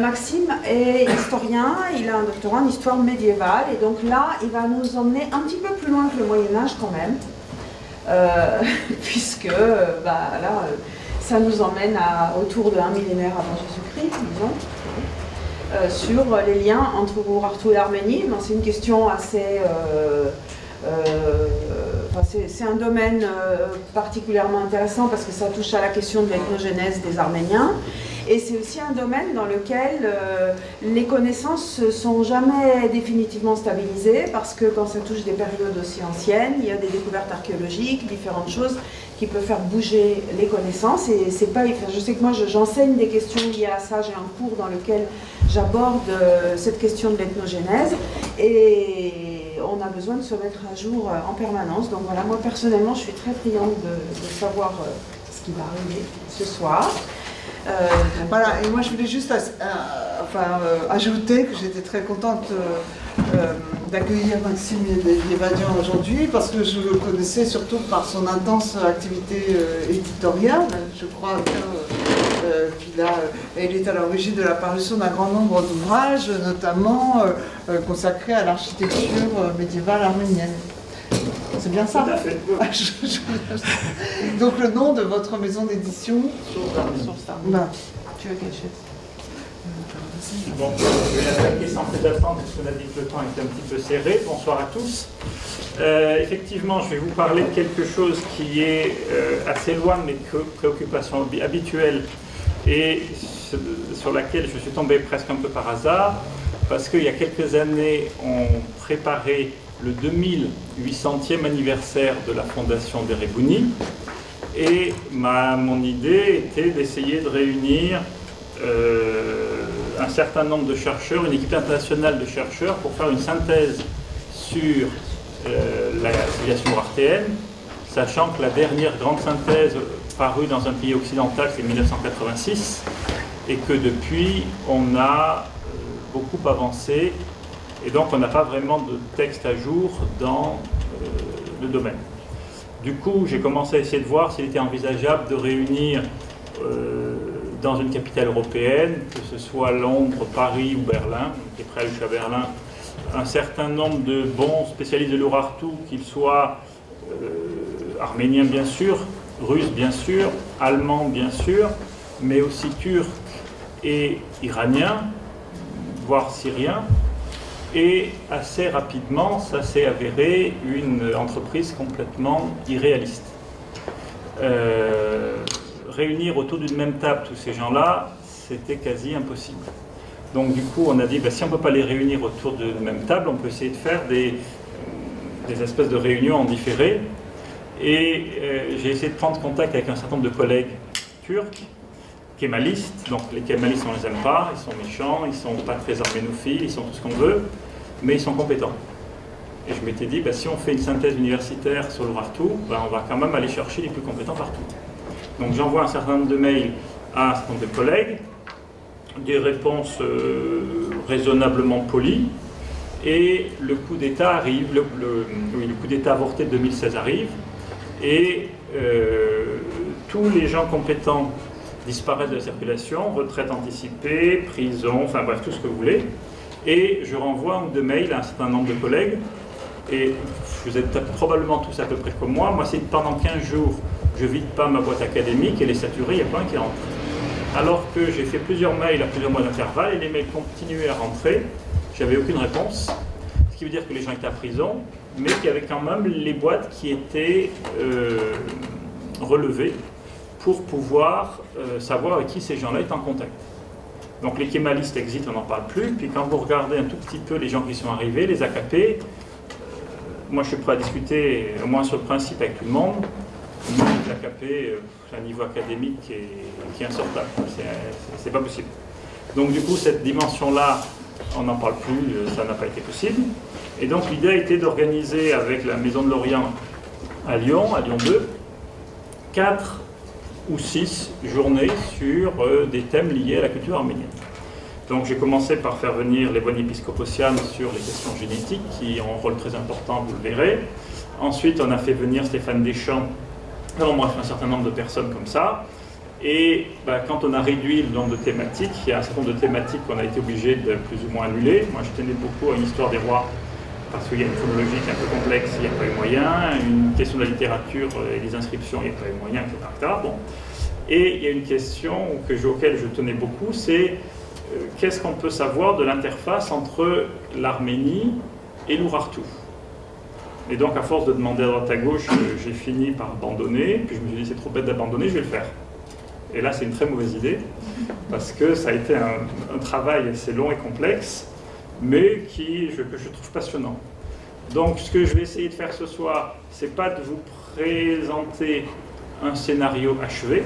Maxime est historien, il a un doctorat en histoire médiévale et donc là il va nous emmener un petit peu plus loin que le Moyen-Âge quand même, puisque là ça nous emmène autour de 1 millénaire avant Jésus-Christ, disons, sur les liens entre Urartu et l'Arménie. C'est une question assez... c'est un domaine particulièrement intéressant parce que ça touche à la question de l'ethnogénèse des Arméniens. Et c'est aussi un domaine dans lequel les connaissances ne sont jamais définitivement stabilisées parce que quand ça touche des périodes aussi anciennes, il y a des découvertes archéologiques, différentes choses qui peuvent faire bouger les connaissances. Et c'est pas, je sais que moi j'enseigne des questions liées à ça, j'ai un cours dans lequel j'aborde cette question de l'ethnogénèse et on a besoin de se mettre à jour en permanence. Donc voilà, moi personnellement je suis très friande de savoir ce qui va arriver ce soir. Voilà, et moi je voulais juste ajouter que j'étais très contente d'accueillir Maxime Yevadian aujourd'hui parce que je le connaissais surtout par son intense activité éditoriale. Je crois qu'il est à l'origine de la parution d'un grand nombre d'ouvrages, notamment consacrés à l'architecture médiévale arménienne. C'est bien ça? Tout à fait. Donc le nom de votre maison d'édition? Source. Tu veux quelque chose? Bon, je vais attaquer sans plus d'attente parce qu'on a dit que le temps était un petit peu serré. Bonsoir à tous. Effectivement, je vais vous parler de quelque chose qui est assez loin de mes préoccupations habituelles et sur laquelle je suis tombé presque un peu par hasard parce qu'il y a quelques années, on préparait le 2800e anniversaire de la fondation d'Erebuni et mon idée était d'essayer de réunir un certain nombre de chercheurs, une équipe internationale de chercheurs pour faire une synthèse sur la civilisation urartéenne, sachant que la dernière grande synthèse parue dans un pays occidental c'est 1986 et que depuis on a beaucoup avancé. Et donc, on n'a pas vraiment de texte à jour dans le domaine. Du coup, j'ai commencé à essayer de voir s'il était envisageable de réunir dans une capitale européenne, que ce soit Londres, Paris ou Berlin, qui est prêt à aller à Berlin, un certain nombre de bons spécialistes de l'Urartu, qu'ils soient arméniens bien sûr, russes bien sûr, allemands bien sûr, mais aussi turcs et iraniens, voire syriens. Et assez rapidement, ça s'est avéré une entreprise complètement irréaliste. Réunir autour d'une même table tous ces gens-là, c'était quasi impossible. Donc du coup, on a dit, si on ne peut pas les réunir autour d'une même table, on peut essayer de faire des espèces de réunions en différé. Et j'ai essayé de prendre contact avec un certain nombre de collègues turcs, kémalistes. Donc les kémalistes, on ne les aime pas, ils sont méchants, ils ne sont pas très arménophiles, ils sont tout ce qu'on veut, mais ils sont compétents. Et je m'étais dit, si on fait une synthèse universitaire sur l'Urartu, on va quand même aller chercher les plus compétents partout. Donc j'envoie un certain nombre de mails à un certain nombre de collègues, des réponses raisonnablement polies, et le coup d'État arrive, le coup d'État avorté de 2016 arrive, et tous les gens compétents disparaissent de la circulation, retraite anticipée, prison, enfin bref, tout ce que vous voulez. Et je renvoie un ou deux mails à un certain nombre de collègues, et vous êtes probablement tous à peu près comme moi. Si pendant 15 jours, je ne vide pas ma boîte académique, elle est saturée, il n'y a pas un qui rentre. Alors que j'ai fait plusieurs mails à plusieurs mois d'intervalle, et les mails continuaient à rentrer, j'avais aucune réponse, ce qui veut dire que les gens étaient à prison, mais qu'il y avait quand même les boîtes qui étaient relevées pour pouvoir savoir avec qui ces gens-là étaient en contact. Donc les kémalistes existent, on n'en parle plus, puis quand vous regardez un tout petit peu les gens qui sont arrivés, les AKP, moi je suis prêt à discuter au moins sur le principe avec tout le monde. Les AKP, c'est un niveau académique qui est insortable, c'est pas possible. Donc du coup cette dimension-là, on n'en parle plus, ça n'a pas été possible. Et donc l'idée a été d'organiser avec la Maison de l'Orient à Lyon 2, 4 ou 6 journées sur des thèmes liés à la culture arménienne. Donc j'ai commencé par faire venir les bonnes épiscopocianes sur les questions génétiques, qui ont un rôle très important, vous le verrez. Ensuite, on a fait venir Stéphane Deschamps, bref, un certain nombre de personnes comme ça. Et quand on a réduit le nombre de thématiques, il y a un certain nombre de thématiques qu'on a été obligé de plus ou moins annuler. Moi, je tenais beaucoup à une histoire des rois, parce qu'il y a une chronologie qui est un peu complexe, il n'y a pas eu moyen. Une question de la littérature et des inscriptions, il n'y a pas eu moyen, etc. Bon. Et il y a une question auquel je tenais beaucoup, c'est qu'est-ce qu'on peut savoir de l'interface entre l'Arménie et l'Urartu? Et donc, à force de demander à droite à gauche, j'ai fini par abandonner. Puis je me suis dit, c'est trop bête d'abandonner, je vais le faire. Et là, c'est une très mauvaise idée, parce que ça a été un travail assez long et complexe, mais que je trouve passionnant. Donc, ce que je vais essayer de faire ce soir, c'est pas de vous présenter un scénario achevé,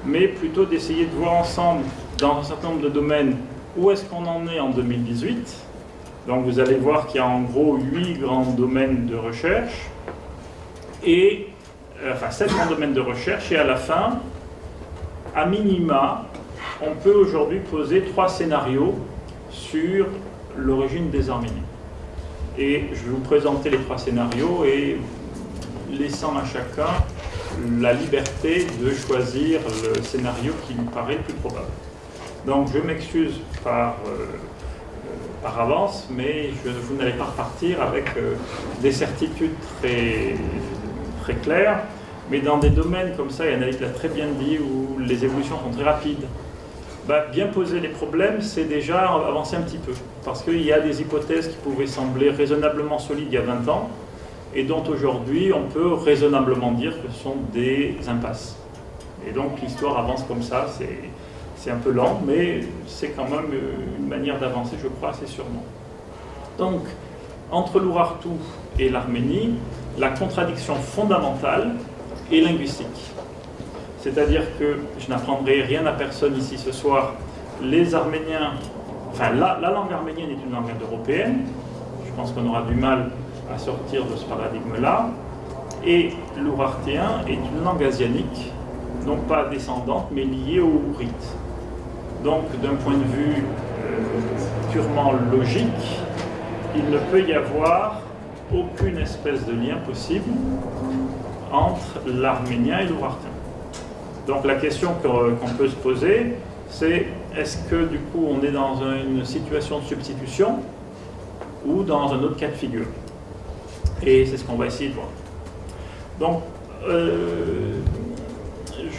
mais plutôt d'essayer de voir ensemble, dans un certain nombre de domaines, où est-ce qu'on en est en 2018. Donc, vous allez voir qu'il y a en gros 8 grands domaines de recherche, et 7 grands domaines de recherche, et à la fin, à minima, on peut aujourd'hui poser 3 scénarios sur l'origine des Arméniens. Et je vais vous présenter les 3 scénarios et laissant à chacun la liberté de choisir le scénario qui lui paraît le plus probable. Donc je m'excuse par avance, mais vous n'allez pas repartir avec des certitudes très, très claires. Mais dans des domaines comme ça, et Anaïs l'a très bien dit, où les évolutions sont très rapides, bien poser les problèmes, c'est déjà avancer un petit peu. Parce qu'il y a des hypothèses qui pouvaient sembler raisonnablement solides il y a 20 ans, et dont aujourd'hui on peut raisonnablement dire que ce sont des impasses. Et donc l'histoire avance comme ça, c'est un peu lent, mais c'est quand même une manière d'avancer, je crois, assez sûrement. Donc, entre l'Urartu et l'Arménie, la contradiction fondamentale et linguistique. C'est-à-dire que je n'apprendrai rien à personne ici ce soir. Les Arméniens, la langue arménienne est une langue indo-européenne. Je pense qu'on aura du mal à sortir de ce paradigme-là. Et l'ourartien est une langue asianique, non pas descendante, mais liée au ourite. Donc, d'un point de vue purement logique, il ne peut y avoir aucune espèce de lien possible entre l'arménien et l'ourartien. Donc la question qu'on peut se poser, c'est est-ce que du coup on est dans une situation de substitution ou dans un autre cas de figure? Et c'est ce qu'on va essayer de voir. Donc je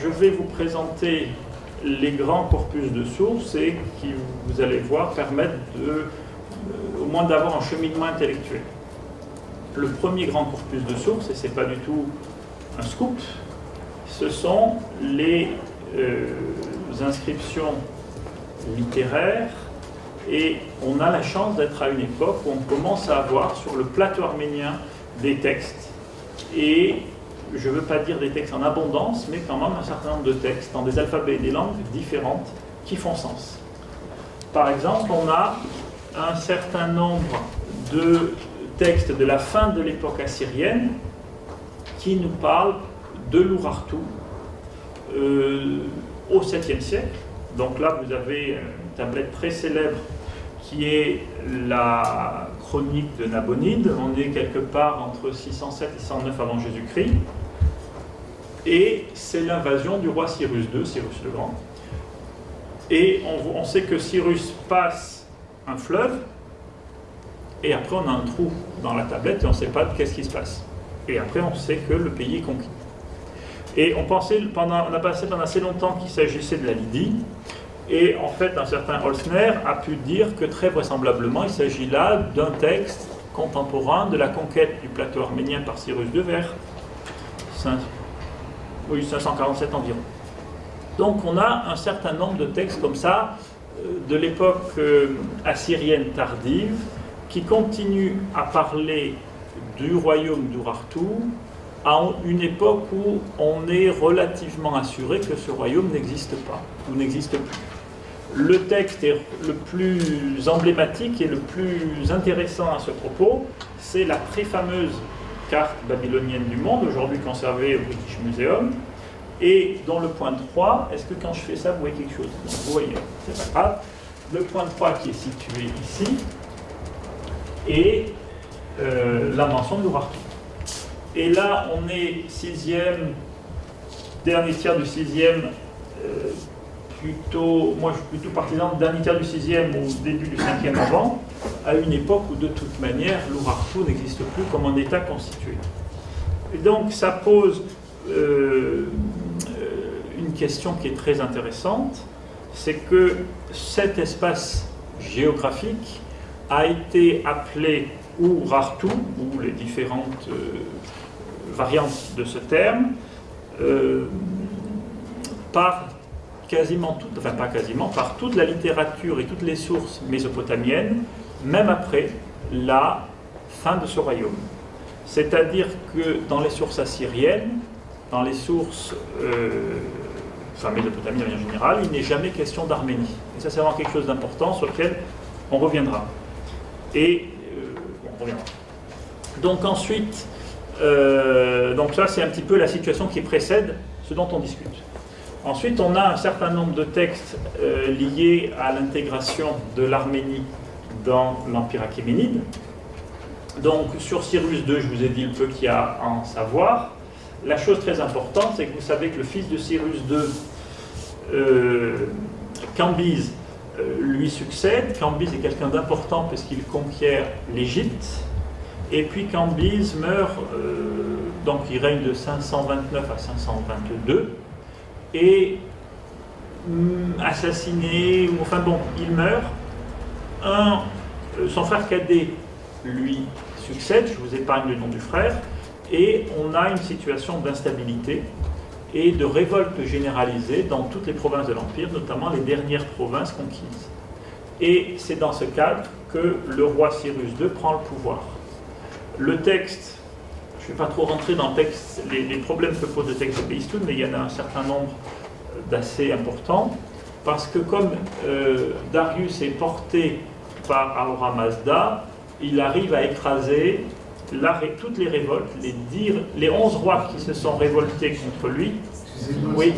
vais vous présenter les grands corpus de sources et qui, vous allez voir, permettent au moins d'avoir un cheminement intellectuel. Le premier grand corpus de sources, et ce n'est pas du tout un scoop, ce sont les inscriptions littéraires, et on a la chance d'être à une époque où on commence à avoir sur le plateau arménien des textes, et je ne veux pas dire des textes en abondance, mais quand même un certain nombre de textes dans des alphabets et des langues différentes qui font sens. Par exemple, on a un certain nombre de textes de la fin de l'époque assyrienne qui nous parlent de l'Urartu au 7e siècle. Donc là, vous avez une tablette très célèbre qui est la chronique de Nabonide. On est quelque part entre 607 et 609 avant Jésus-Christ. Et c'est l'invasion du roi Cyrus II, Cyrus le Grand. Et on sait que Cyrus passe un fleuve, et après on a un trou dans la tablette et on ne sait pas qu'est-ce qui se passe. Et après on sait que le pays est conquis. Et on a pensé pendant assez longtemps qu'il s'agissait de la Lydie, et en fait un certain Holzner a pu dire que très vraisemblablement il s'agit là d'un texte contemporain de la conquête du plateau arménien par Cyrus II vers 547 environ. Donc on a un certain nombre de textes comme ça, de l'époque assyrienne tardive, qui continuent à parler du royaume d'Urartu à une époque où on est relativement assuré que ce royaume n'existe pas, ou n'existe plus. Le texte le plus emblématique et le plus intéressant à ce propos, c'est la très fameuse carte babylonienne du monde, aujourd'hui conservée au British Museum, et dans le point 3, est-ce que quand je fais ça, vous voyez quelque chose? Vous voyez, c'est pas grave. le point de croix qui est situé ici, et la mention de l'Urartu. Et là, on est sixième, dernier tiers du sixième, moi je suis plutôt partisan de dernier tiers du sixième ou début du cinquième avant, à une époque où de toute manière l'Urartu n'existe plus comme un État constitué. Et donc ça pose une question qui est très intéressante, c'est que cet espace géographique a été appelé Urartu, ou les différentes variantes de ce terme, par quasiment toute, enfin pas quasiment, par toute la littérature et toutes les sources mésopotamiennes, même après la fin de ce royaume. C'est-à-dire que dans les sources assyriennes, dans les sources mésopotamiennes en général, il n'est jamais question d'Arménie. Et ça, c'est vraiment quelque chose d'important sur lequel on reviendra. Donc ensuite, donc ça c'est un petit peu la situation qui précède ce dont on discute. Ensuite, on a un certain nombre de textes liés à l'intégration de l'Arménie dans l'Empire achéménide. Donc sur Cyrus II, je vous ai dit le peu qu'il y a à en savoir. La chose très importante, c'est que vous savez que le fils de Cyrus II, Cambyse, lui succède. Cambyse est quelqu'un d'important parce qu'il conquiert l'Égypte. Et puis Cambyse meurt, donc il règne de 529 à 522, et assassiné, enfin bon, il meurt. Son frère cadet lui succède, je vous épargne le nom du frère, et on a une situation d'instabilité et de révolte généralisée dans toutes les provinces de l'Empire, notamment les dernières provinces conquises. Et c'est dans ce cadre que le roi Cyrus II prend le pouvoir. Le texte, je ne vais pas trop rentrer dans le texte, les problèmes que pose le texte de Behistun, mais il y en a un certain nombre d'assez importants, parce que comme Darius est porté par Ahura Mazda, il arrive à écraser toutes les révoltes, les 11 rois qui se sont révoltés contre lui. Oui.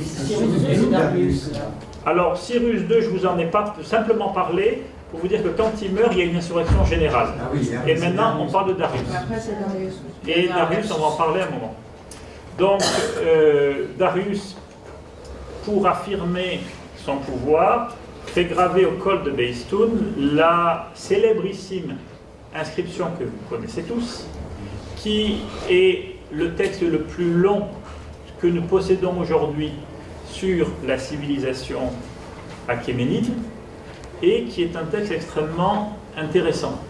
Alors Cyrus II, je vous en ai pas simplement parlé pour vous dire que quand il meurt, il y a une insurrection générale. Et maintenant, on parle de Darius. Et Darius, on va en parler un moment. Donc, Darius, pour affirmer son pouvoir, fait graver au col de Behistun la célébrissime inscription que vous connaissez tous, qui est le texte le plus long que nous possédons aujourd'hui sur la civilisation achéménide, et qui est un texte extrêmement intéressant,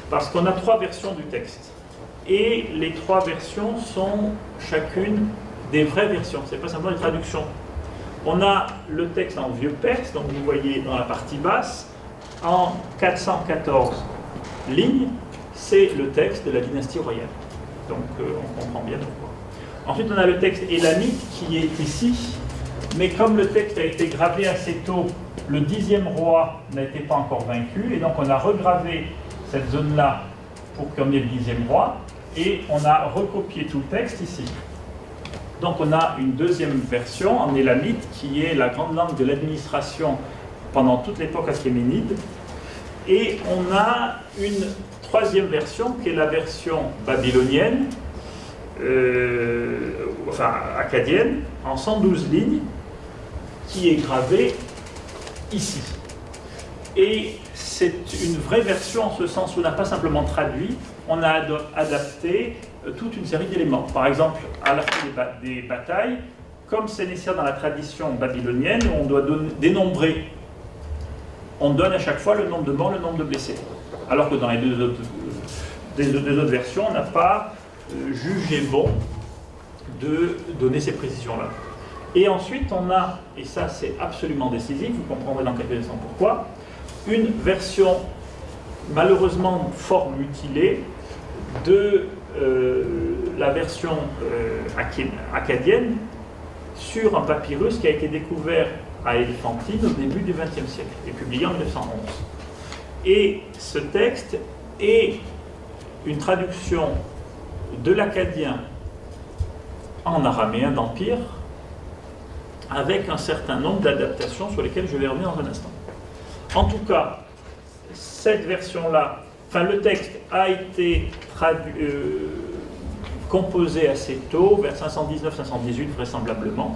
parce qu'on a 3 versions du texte, et les 3 versions sont chacune des vraies versions, ce n'est pas simplement une traduction. On a le texte en vieux perse, donc vous voyez dans la partie basse, en 414 lignes, c'est le texte de la dynastie royale. Donc on comprend bien pourquoi. Ensuite on a le texte élamite qui est ici, mais comme le texte a été gravé assez tôt, le 10e roi n'était pas encore vaincu, et donc on a regravé cette zone-là pour qu'on ait le 10e roi, et on a recopié tout le texte ici. Donc on a une deuxième version en élamite, qui est la grande langue de l'administration pendant toute l'époque achéménide, et on a une troisième version, qui est la version babylonienne, akkadienne, en 112 lignes, qui est gravée ici. Et c'est une vraie version en ce sens où on n'a pas simplement traduit, on a adapté toute une série d'éléments. Par exemple, à la fin des batailles, comme c'est nécessaire dans la tradition babylonienne, on doit dénombrer. On donne à chaque fois le nombre de morts, le nombre de blessés. Alors que dans les deux autres versions, on n'a pas jugé bon de donner ces précisions-là. Et ensuite, on a, et ça c'est absolument décisif, vous comprendrez dans quelques instants pourquoi, une version malheureusement fort mutilée de la version akkadienne sur un papyrus qui a été découvert à Éléphantine au début du XXe siècle et publié en 1911. Et ce texte est une traduction de l'akkadien en araméen d'Empire, avec un certain nombre d'adaptations sur lesquelles je vais revenir dans un instant. En tout cas, cette version-là, enfin le texte a été composé assez tôt, vers 519-518 vraisemblablement,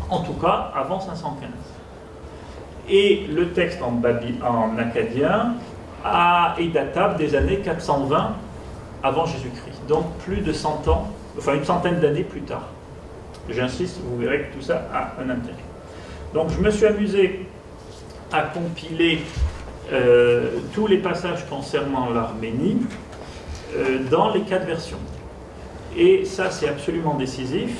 en tout cas avant 515. Et le texte en akkadien est datable des années 420 avant Jésus-Christ, donc plus de 100 ans, enfin une centaine d'années plus tard. J'insiste, vous verrez que tout ça a un intérêt. Donc je me suis amusé à compiler tous les passages concernant l'Arménie dans les 4 versions. Et ça, c'est absolument décisif,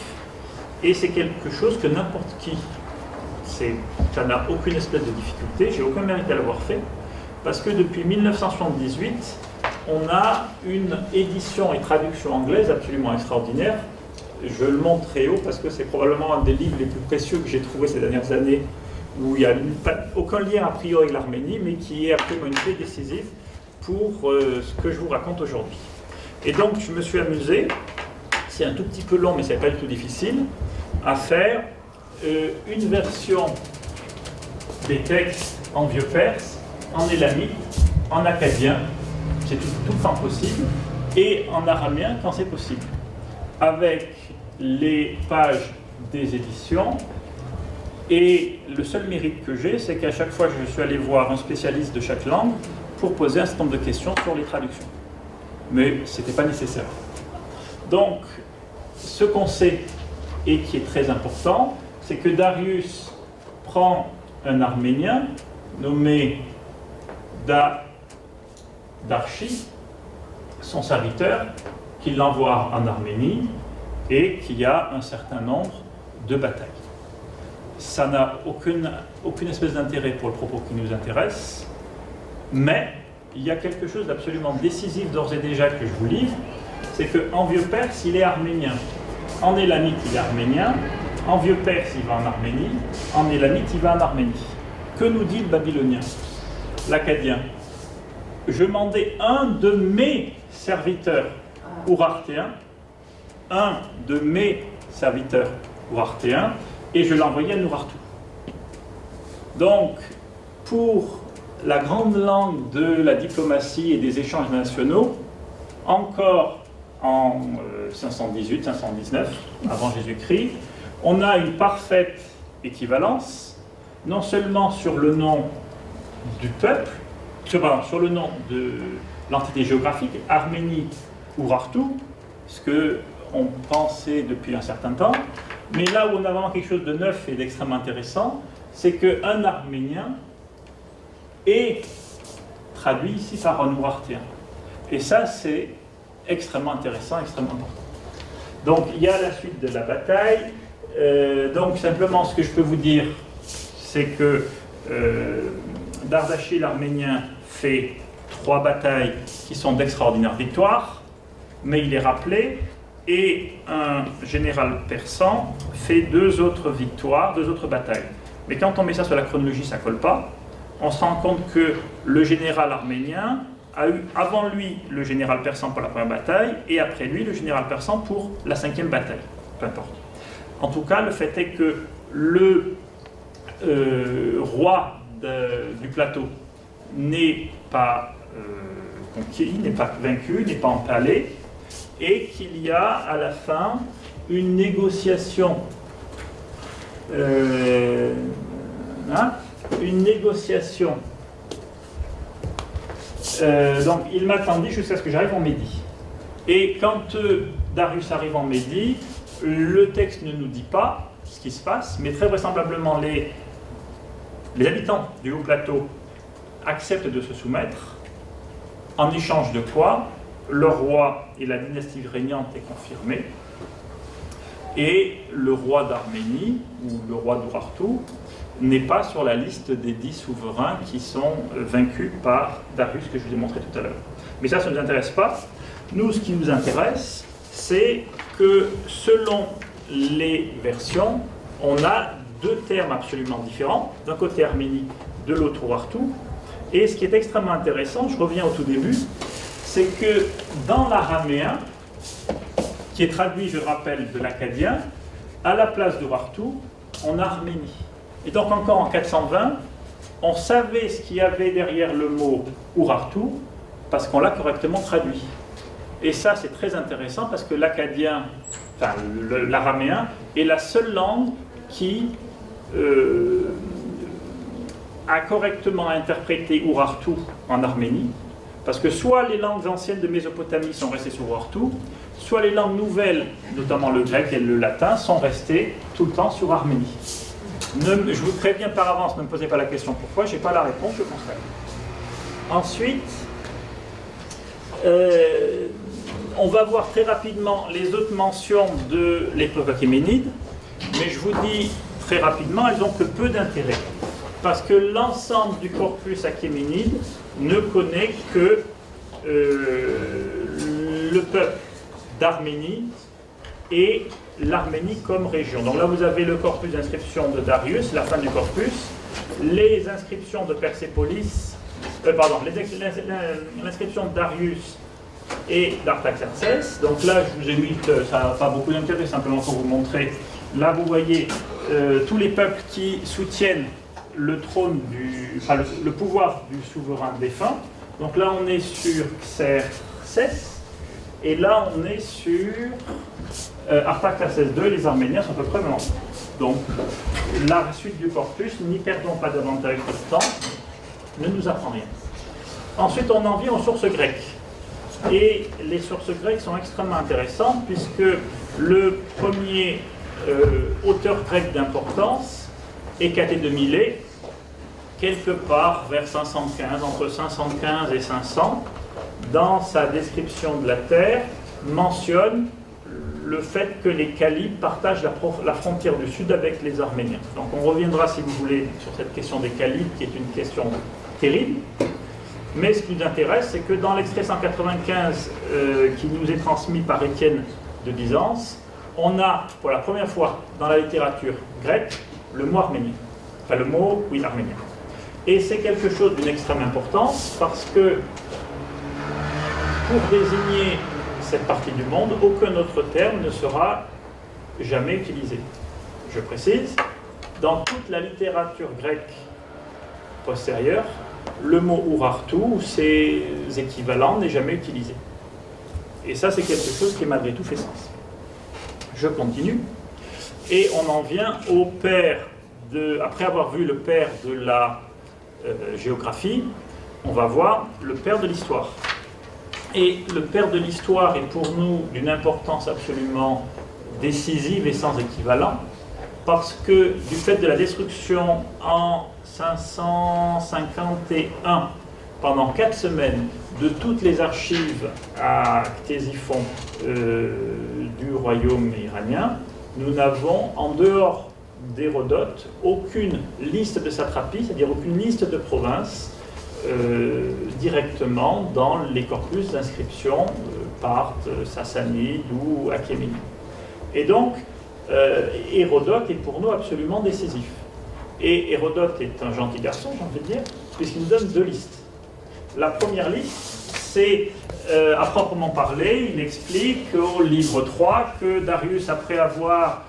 et c'est quelque chose que n'importe qui, ça n'a aucune espèce de difficulté, j'ai aucun mérite à l'avoir fait, parce que depuis 1978, on a une édition et traduction anglaise absolument extraordinaire. Je le montre très haut parce que c'est probablement un des livres les plus précieux que j'ai trouvé ces dernières années, où il n'y a aucun lien a priori avec l'Arménie, mais qui est absolument une clé décisive pour ce que je vous raconte aujourd'hui. Et donc, je me suis amusé, c'est un tout petit peu long, mais ce n'est pas du tout difficile, à faire une version des textes en vieux perse, en élamite, en akkadien, c'est tout le temps possible, et en araméen quand c'est possible, avec les pages des éditions. Et le seul mérite que j'ai, c'est qu'à chaque fois je suis allé voir un spécialiste de chaque langue pour poser un certain nombre de questions sur les traductions. Mais ce n'était pas nécessaire. Donc, ce qu'on sait, et qui est très important, c'est que Darius prend un Arménien nommé Darchi, son serviteur, qui l'envoie en Arménie et qui a un certain nombre de batailles. Ça n'a aucune espèce d'intérêt pour le propos qui nous intéresse, mais il y a quelque chose d'absolument décisif d'ores et déjà que je vous livre, c'est qu'en vieux perse, il est arménien. En élamite, il est arménien. En vieux perse, il va en Arménie. En élamite, il va en Arménie. Que nous dit le babylonien, l'akkadien? Je mandais un de mes serviteurs urartéens, et je l'envoyais à Urartu. Donc, pour la grande langue de la diplomatie et des échanges nationaux, encore en 518-519, avant Jésus-Christ, on a une parfaite équivalence, non seulement sur le nom du peuple, sur le nom de l'entité géographique, Arménie, Urartu, ce qu'on pensait depuis un certain temps, mais là où on a vraiment quelque chose de neuf et d'extrêmement intéressant, c'est qu'un Arménien est traduit ici par un Urartéen. Et ça, c'est extrêmement intéressant, extrêmement important. Donc, il y a la suite de la bataille. Donc, simplement, ce que je peux vous dire, c'est que Dardachi, l'Arménien, fait 3 batailles qui sont d'extraordinaires victoires, mais il est rappelé, et un général persan fait 2 autres victoires, 2 autres batailles. Mais quand on met ça sur la chronologie, ça ne colle pas. On se rend compte que le général arménien a eu avant lui le général persan pour la première bataille, et après lui le général persan pour la 5e bataille. Peu importe. En tout cas, le fait est que le roi du plateau n'est pas conquis, n'est pas vaincu, n'est pas empalé, et qu'il y a à la fin une négociation, donc il m'attendit jusqu'à ce que j'arrive en Médie. Et quand Darius arrive en Médie, le texte ne nous dit pas ce qui se passe, mais très vraisemblablement les habitants du haut plateau acceptent de se soumettre, en échange de quoi le roi et la dynastie régnante est confirmée, et le roi d'Arménie, ou le roi d'Urartu, n'est pas sur la liste des 10 souverains qui sont vaincus par Darius, que je vous ai montré tout à l'heure. Mais ça ne nous intéresse pas. Nous, ce qui nous intéresse, c'est que selon les versions, on a 2 termes absolument différents, d'un côté Arménie, de l'autre Urartu. Et ce qui est extrêmement intéressant, je reviens au tout début, c'est que dans l'araméen, qui est traduit, je rappelle, de l'akkadien, à la place d'Urartu, on a Arménie. Et donc encore en 420, on savait ce qu'il y avait derrière le mot Urartu parce qu'on l'a correctement traduit. Et ça, c'est très intéressant parce que l'akkadien, enfin l'araméen, est la seule langue qui a correctement interprété Urartu en Arménie. Parce que soit les langues anciennes de Mésopotamie sont restées sur Urartu, soit les langues nouvelles, notamment le grec et le latin, sont restées tout le temps sur Arménie. Je vous préviens par avance, ne me posez pas la question pourquoi, je n'ai pas la réponse, je constate. Ensuite, on va voir très rapidement les autres mentions de l'époque achéménide, mais je vous dis très rapidement, elles n'ont que peu d'intérêt. Parce que l'ensemble du corpus achéménide ne connaît que le peuple d'Arménie et l'Arménie comme région. Donc là, vous avez le corpus d'inscription de Darius, la fin du corpus, les inscriptions de Persépolis, l'inscription de Darius et d'Artaxerxès. Donc là, je vous ai mis, ça n'a pas beaucoup d'intérêt, simplement pour vous montrer. Là, vous voyez tous les peuples qui soutiennent le trône le pouvoir du souverain défunt. Donc là, on est sur Xerxès. Et là, on est sur Artaxerxès II, et les Arméniens sont à peu près même. Donc, la suite du corpus, n'y perdons pas davantage de temps, ne nous apprend rien. Ensuite, on en vient aux sources grecques. Et les sources grecques sont extrêmement intéressantes, puisque le premier auteur grec d'importance, Hécatée de Milée, quelque part vers 515, entre 515 et 500, dans sa description de la terre, mentionne le fait que les Chalybes partagent la frontière du sud avec les Arméniens. Donc on reviendra, si vous voulez, sur cette question des Chalybes, qui est une question terrible. Mais ce qui nous intéresse, c'est que dans l'extrait 195 qui nous est transmis par Étienne de Byzance, on a, pour la première fois dans la littérature grecque, le mot arménien. Enfin, le mot, oui, arménien. Et c'est quelque chose d'une extrême importance, parce que pour désigner cette partie du monde, aucun autre terme ne sera jamais utilisé. Je précise, dans toute la littérature grecque postérieure, le mot Urartu ou ses équivalents n'est jamais utilisé. Et ça, c'est quelque chose qui malgré tout fait sens. Je continue. Et on en vient au père après avoir vu le père de la géographie, on va voir le père de l'histoire. Et le père de l'histoire est pour nous d'une importance absolument décisive et sans équivalent, parce que du fait de la destruction en 551, pendant 4 semaines, de toutes les archives à Ctésiphon du royaume iranien, nous n'avons, en dehors d'Hérodote, aucune liste de satrapies, c'est-à-dire aucune liste de provinces, directement dans les corpus d'inscription Parthes, Sassanides ou Achéménides. Et donc, Hérodote est pour nous absolument décisif. Et Hérodote est un gentil garçon, j'ai envie de dire, puisqu'il nous donne 2 listes. La première liste, c'est, à proprement parler, il explique au livre 3 que Darius, après avoir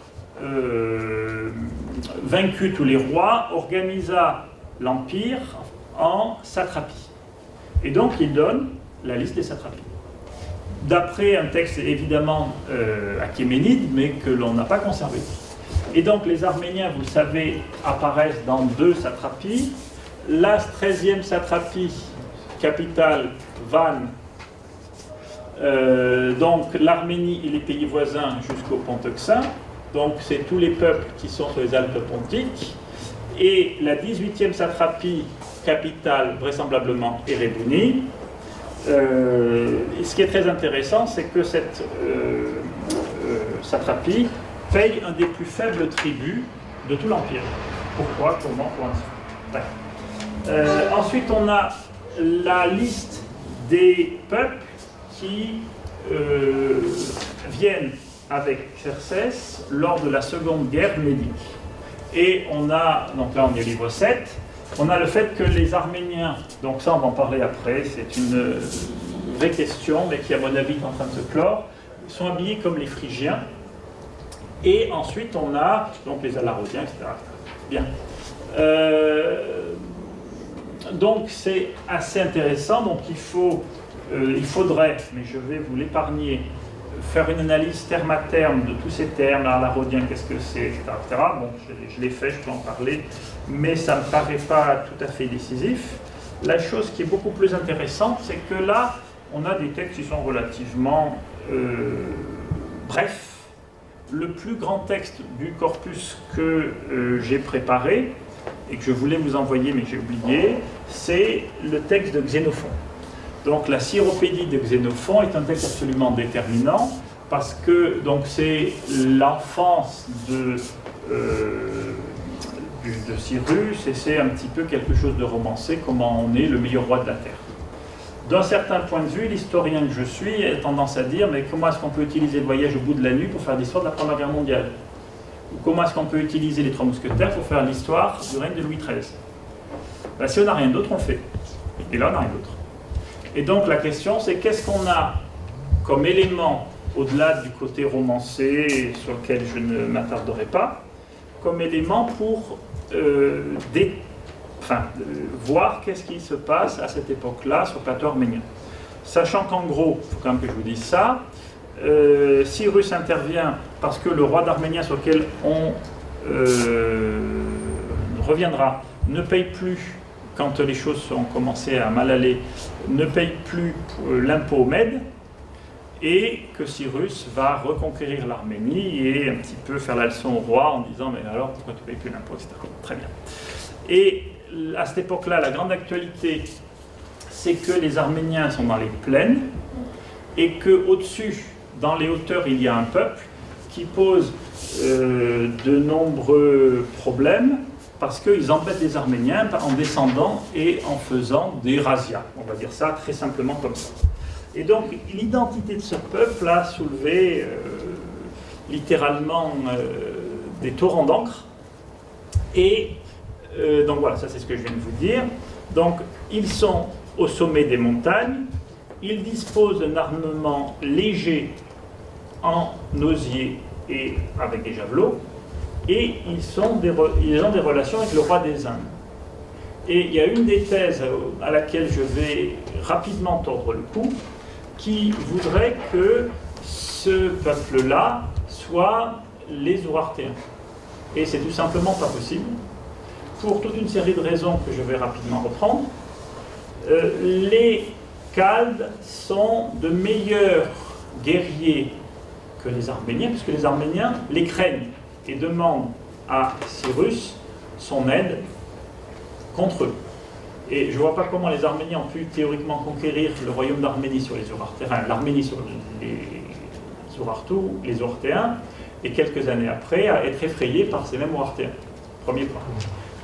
vaincu tous les rois, organisa l'empire en satrapies. Et donc il donne la liste des satrapies. D'après un texte évidemment achéménide, mais que l'on n'a pas conservé. Et donc les Arméniens, vous le savez, apparaissent dans 2 satrapies. La 13e satrapie, capitale Van, donc l'Arménie et les pays voisins jusqu'au Pont Euxin. Donc c'est tous les peuples qui sont sur les Alpes pontiques. Et la 18e satrapie, capitale vraisemblablement Erebuni. Ce qui est très intéressant, c'est que cette satrapie paye un des plus faibles tributs de tout l'Empire. Pourquoi, comment, pour ainsi. Ensuite, on a la liste des peuples qui viennent avec Xerxès lors de la Seconde Guerre médique. Et on a, donc là on est au livre 7, on a le fait que les Arméniens, donc ça on va en parler après, c'est une vraie question, mais qui à mon avis est en train de se clore, sont habillés comme les Phrygiens. Et ensuite on a donc les Alarosiens, etc. Bien. Donc c'est assez intéressant, donc il faudrait, mais je vais vous l'épargner, faire une analyse terme à terme de tous ces termes, l'arodien, qu'est-ce que c'est, etc., etc. Bon, je l'ai fait, je peux en parler, mais ça ne me paraît pas tout à fait décisif. La chose qui est beaucoup plus intéressante, c'est que là, on a des textes qui sont relativement brefs. Le plus grand texte du corpus que j'ai préparé, et que je voulais vous envoyer, mais j'ai oublié, c'est le texte de Xénophon. Donc la Syropédie de Xénophon est un texte absolument déterminant, parce que c'est l'enfance de Cyrus, et c'est un petit peu quelque chose de romancé, comment on est le meilleur roi de la Terre. D'un certain point de vue, l'historien que je suis a tendance à dire, mais comment est-ce qu'on peut utiliser le voyage au bout de la nuit pour faire l'histoire de la Première Guerre mondiale? Ou comment est-ce qu'on peut utiliser les Trois Mousquetaires pour faire l'histoire du règne de Louis XIII? Ben, si on n'a rien d'autre, on le fait. Et là, on n'a rien d'autre. Et donc la question, c'est qu'est-ce qu'on a comme élément, au-delà du côté romancé, sur lequel je ne m'attarderai pas, comme élément pour voir qu'est-ce qui se passe à cette époque-là sur le plateau arménien. Sachant qu'en gros, il faut quand même que je vous dise ça, Cyrus intervient parce que le roi d'Arménie sur lequel on reviendra ne paye plus, quand les choses ont commencé à mal aller, ne paye plus l'impôt aux Mèdes, et que Cyrus va reconquérir l'Arménie et un petit peu faire la leçon au roi en disant mais alors pourquoi tu ne payes plus l'impôt, etc. Très bien. Et à cette époque-là, la grande actualité, c'est que les Arméniens sont dans les plaines et qu'au-dessus, dans les hauteurs, il y a un peuple qui pose de nombreux problèmes parce qu'ils embêtent les Arméniens en descendant et en faisant des razzias. On va dire ça très simplement comme ça. Et donc, l'identité de ce peuple a soulevé littéralement des torrents d'encre. Et donc voilà, ça c'est ce que je viens de vous dire. Donc, ils sont au sommet des montagnes, ils disposent d'un armement léger en osier et avec des javelots, et ils ont des relations avec le roi des Indes. Et il y a une des thèses à laquelle je vais rapidement tordre le cou, qui voudrait que ce peuple-là soit les Urartéens. Et c'est tout simplement pas possible, pour toute une série de raisons que je vais rapidement reprendre. Les Chaldes sont de meilleurs guerriers que les Arméniens, puisque les Arméniens les craignent et demandent à Cyrus son aide contre eux. Et je ne vois pas comment les Arméniens ont pu théoriquement conquérir le royaume d'Arménie sur les Urartéens, l'Arménie sur les Urartéens, et quelques années après à être effrayés par ces mêmes Urartéens. Premier point.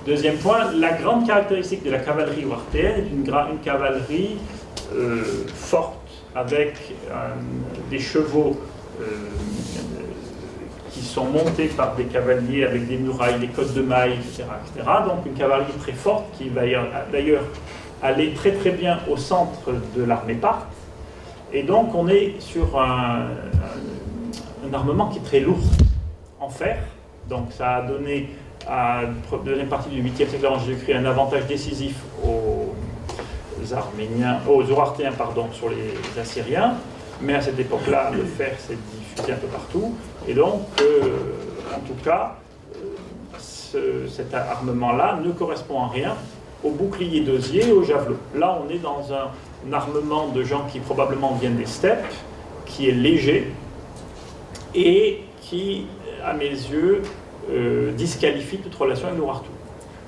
Deuxième point, la grande caractéristique de la cavalerie urartéenne est une cavalerie forte, avec des chevaux qui sont montés par des cavaliers avec des murailles, des côtes de mailles, etc., etc. Donc une cavalerie très forte qui va d'ailleurs aller très très bien au centre de l'armée parthe. Et donc on est sur un armement qui est très lourd en fer. Donc ça a donné à la deuxième partie du 8e siècle avant Jésus-Christ un avantage décisif aux Urartéens sur les Assyriens. Mais à cette époque-là, le fer s'est diffusé un peu partout. Et donc, en tout cas, cet armement-là ne correspond en rien au bouclier d'osier et au javelot. Là, on est dans un armement de gens qui probablement viennent des steppes, qui est léger et qui, à mes yeux, disqualifie toute relation avec l'Urartu.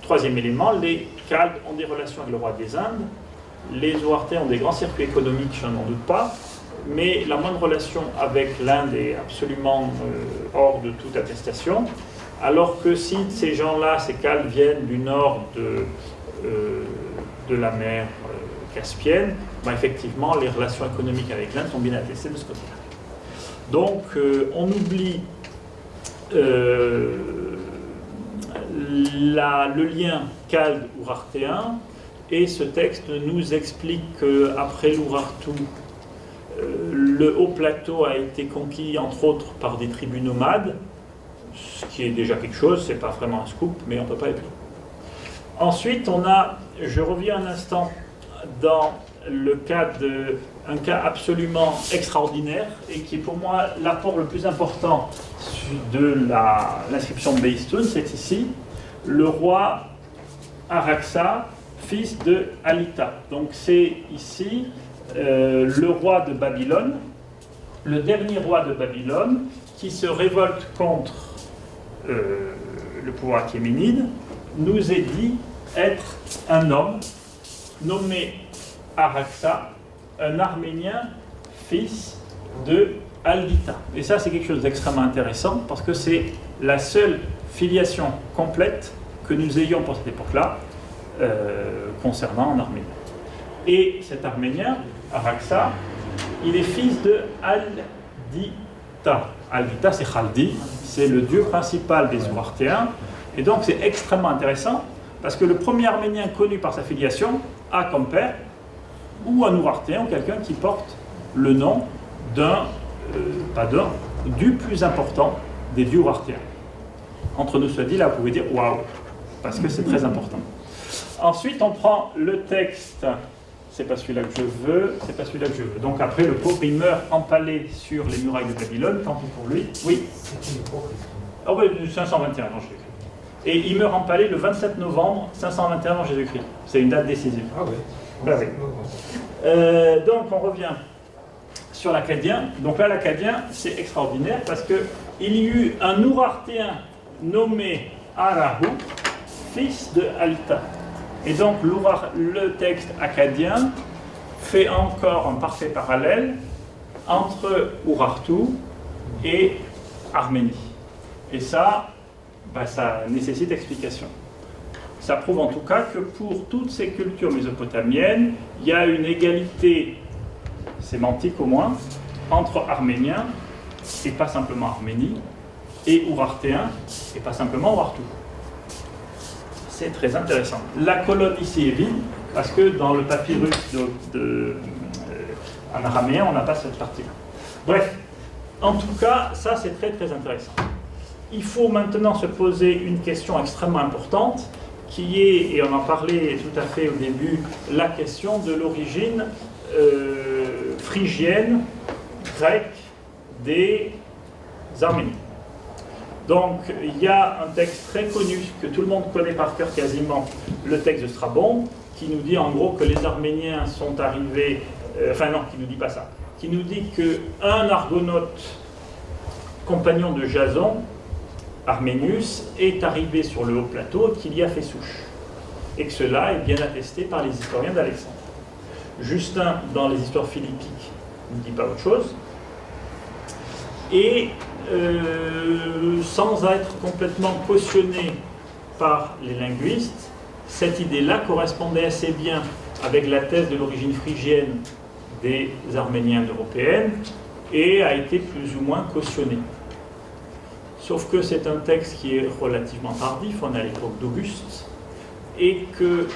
Troisième élément, les Chaldes ont des relations avec le roi des Indes. Les Urartéens ont des grands circuits économiques, je n'en doute pas. Mais la moindre relation avec l'Inde est absolument hors de toute attestation, alors que si ces gens-là, ces Chaldes, viennent du nord de la mer Caspienne, effectivement, les relations économiques avec l'Inde sont bien attestées de ce côté-là. Donc, on oublie le lien Chalde-Urartéen, et ce texte nous explique qu'après l'Urartu, le haut plateau a été conquis entre autres par des tribus nomades, ce qui est déjà quelque chose, c'est pas vraiment un scoop, mais on ne peut pas être plus. Ensuite, on a je reviens un instant dans un cas absolument extraordinaire et qui est pour moi l'apport le plus important de l'inscription de Behistun, c'est ici, le roi Araxa, fils de Alita. Donc c'est ici le roi de Babylone, le dernier roi de Babylone, qui se révolte contre le pouvoir achéménide, nous est dit être un homme nommé Araxa, un Arménien, fils de Alita. Et ça, c'est quelque chose d'extrêmement intéressant parce que c'est la seule filiation complète que nous ayons pour cette époque-là concernant un Arménien. Et cet Arménien, Araxa, il est fils de Aldita. Aldita, c'est Khaldi, c'est le dieu principal des Ouartéens. Et donc, c'est extrêmement intéressant parce que le premier Arménien connu par sa filiation a comme père ou un Ouartéen ou quelqu'un qui porte le nom du plus important des dieux Ouartéens. Entre nous, cela dit, là, vous pouvez dire waouh, parce que c'est très important. Ensuite, on prend le texte. C'est pas celui-là que je veux, c'est pas celui-là que je veux. Donc après, le pauvre, il meurt empalé sur les murailles de Babylone, tant pis pour lui. Oui. Oh oui, 521 avant Jésus-Christ. Et il meurt empalé le 27 novembre 521 avant Jésus-Christ. C'est une date décisive. Ah oui. Ben oui. Donc on revient sur l'Akkadien. Donc là, l'Akkadien, c'est extraordinaire parce qu'il y eut un Urartéen nommé Arahu, fils de Alta. Et donc le texte akkadien fait encore un parfait parallèle entre Urartu et Arménie. Et ça, ça nécessite explication. Ça prouve en tout cas que pour toutes ces cultures mésopotamiennes, il y a une égalité sémantique au moins entre Arméniens, et pas simplement Arménie, et Urartéens, et pas simplement Urartu. C'est très intéressant. La colonne ici est vide, parce que dans le papyrus en araméen, on n'a pas cette partie-là. Bref, en tout cas, ça c'est très très intéressant. Il faut maintenant se poser une question extrêmement importante, qui est, et on en parlait tout à fait au début, la question de l'origine phrygienne, grecque, des Arméniens. Donc, il y a un texte très connu, que tout le monde connaît par cœur quasiment, le texte de Strabon, qui nous dit en gros que les Arméniens sont arrivés, enfin non, qui ne nous dit pas ça, qui nous dit qu'un argonaute, compagnon de Jason, Arménius, est arrivé sur le haut plateau et qu'il y a fait souche. Et que cela est bien attesté par les historiens d'Alexandre. Justin, dans les histoires philippiques, ne dit pas autre chose. Et sans être complètement cautionné par les linguistes, cette idée-là correspondait assez bien avec la thèse de l'origine phrygienne des Arméniens européennes et a été plus ou moins cautionnée. Sauf que c'est un texte qui est relativement tardif, on est à l'époque d'Auguste, et que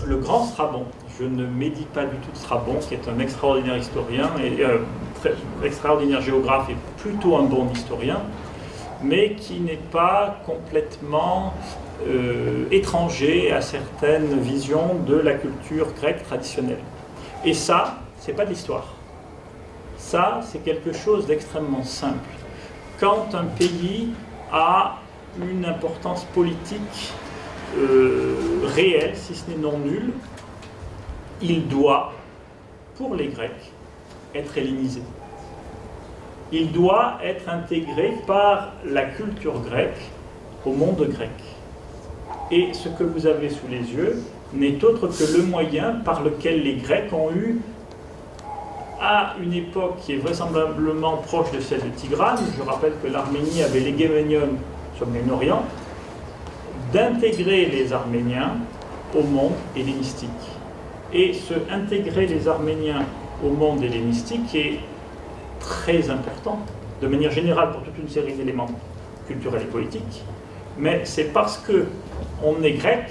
le grand Strabon, je ne médis pas du tout de Strabon, qui est un extraordinaire historien, et extraordinaire géographe et plutôt un bon historien, mais qui n'est pas complètement étranger à certaines visions de la culture grecque traditionnelle. Et ça, c'est pas de l'histoire. Ça, c'est quelque chose d'extrêmement simple. Quand un pays a une importance politique réelle, si ce n'est non nulle, il doit, pour les Grecs, être hellénisé. Il doit être intégré par la culture grecque au monde grec. Et ce que vous avez sous les yeux n'est autre que le moyen par lequel les Grecs ont eu, à une époque qui est vraisemblablement proche de celle de Tigrane, je rappelle que l'Arménie avait l'hégémonium sur le Moyen-Orient, d'intégrer les Arméniens au monde hellénistique. Et intégrer les Arméniens au monde hellénistique est très important, de manière générale pour toute une série d'éléments culturels et politiques, mais c'est parce qu'on est grec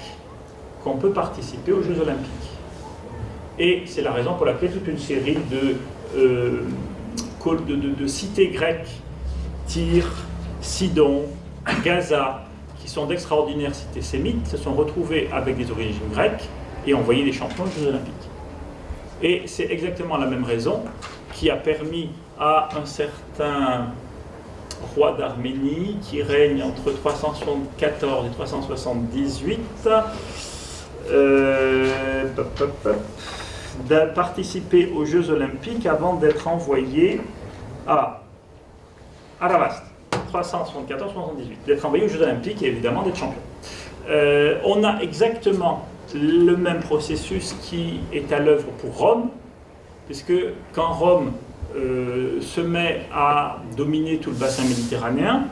qu'on peut participer aux Jeux Olympiques. Et c'est la raison pour laquelle toute une série de cités grecques, Tyr, Sidon, Gaza, qui sont d'extraordinaires cités sémites, se sont retrouvés avec des origines grecques et ont envoyé des champions aux Jeux Olympiques. Et c'est exactement la même raison qui a permis à un certain roi d'Arménie qui règne entre 374 et 378 de participer aux Jeux Olympiques avant d'être envoyé à Aravaste, 374-378, d'être envoyé aux Jeux Olympiques et évidemment d'être champion. On a exactement le même processus qui est à l'œuvre pour Rome, puisque quand Rome se met à dominer tout le bassin méditerranéen,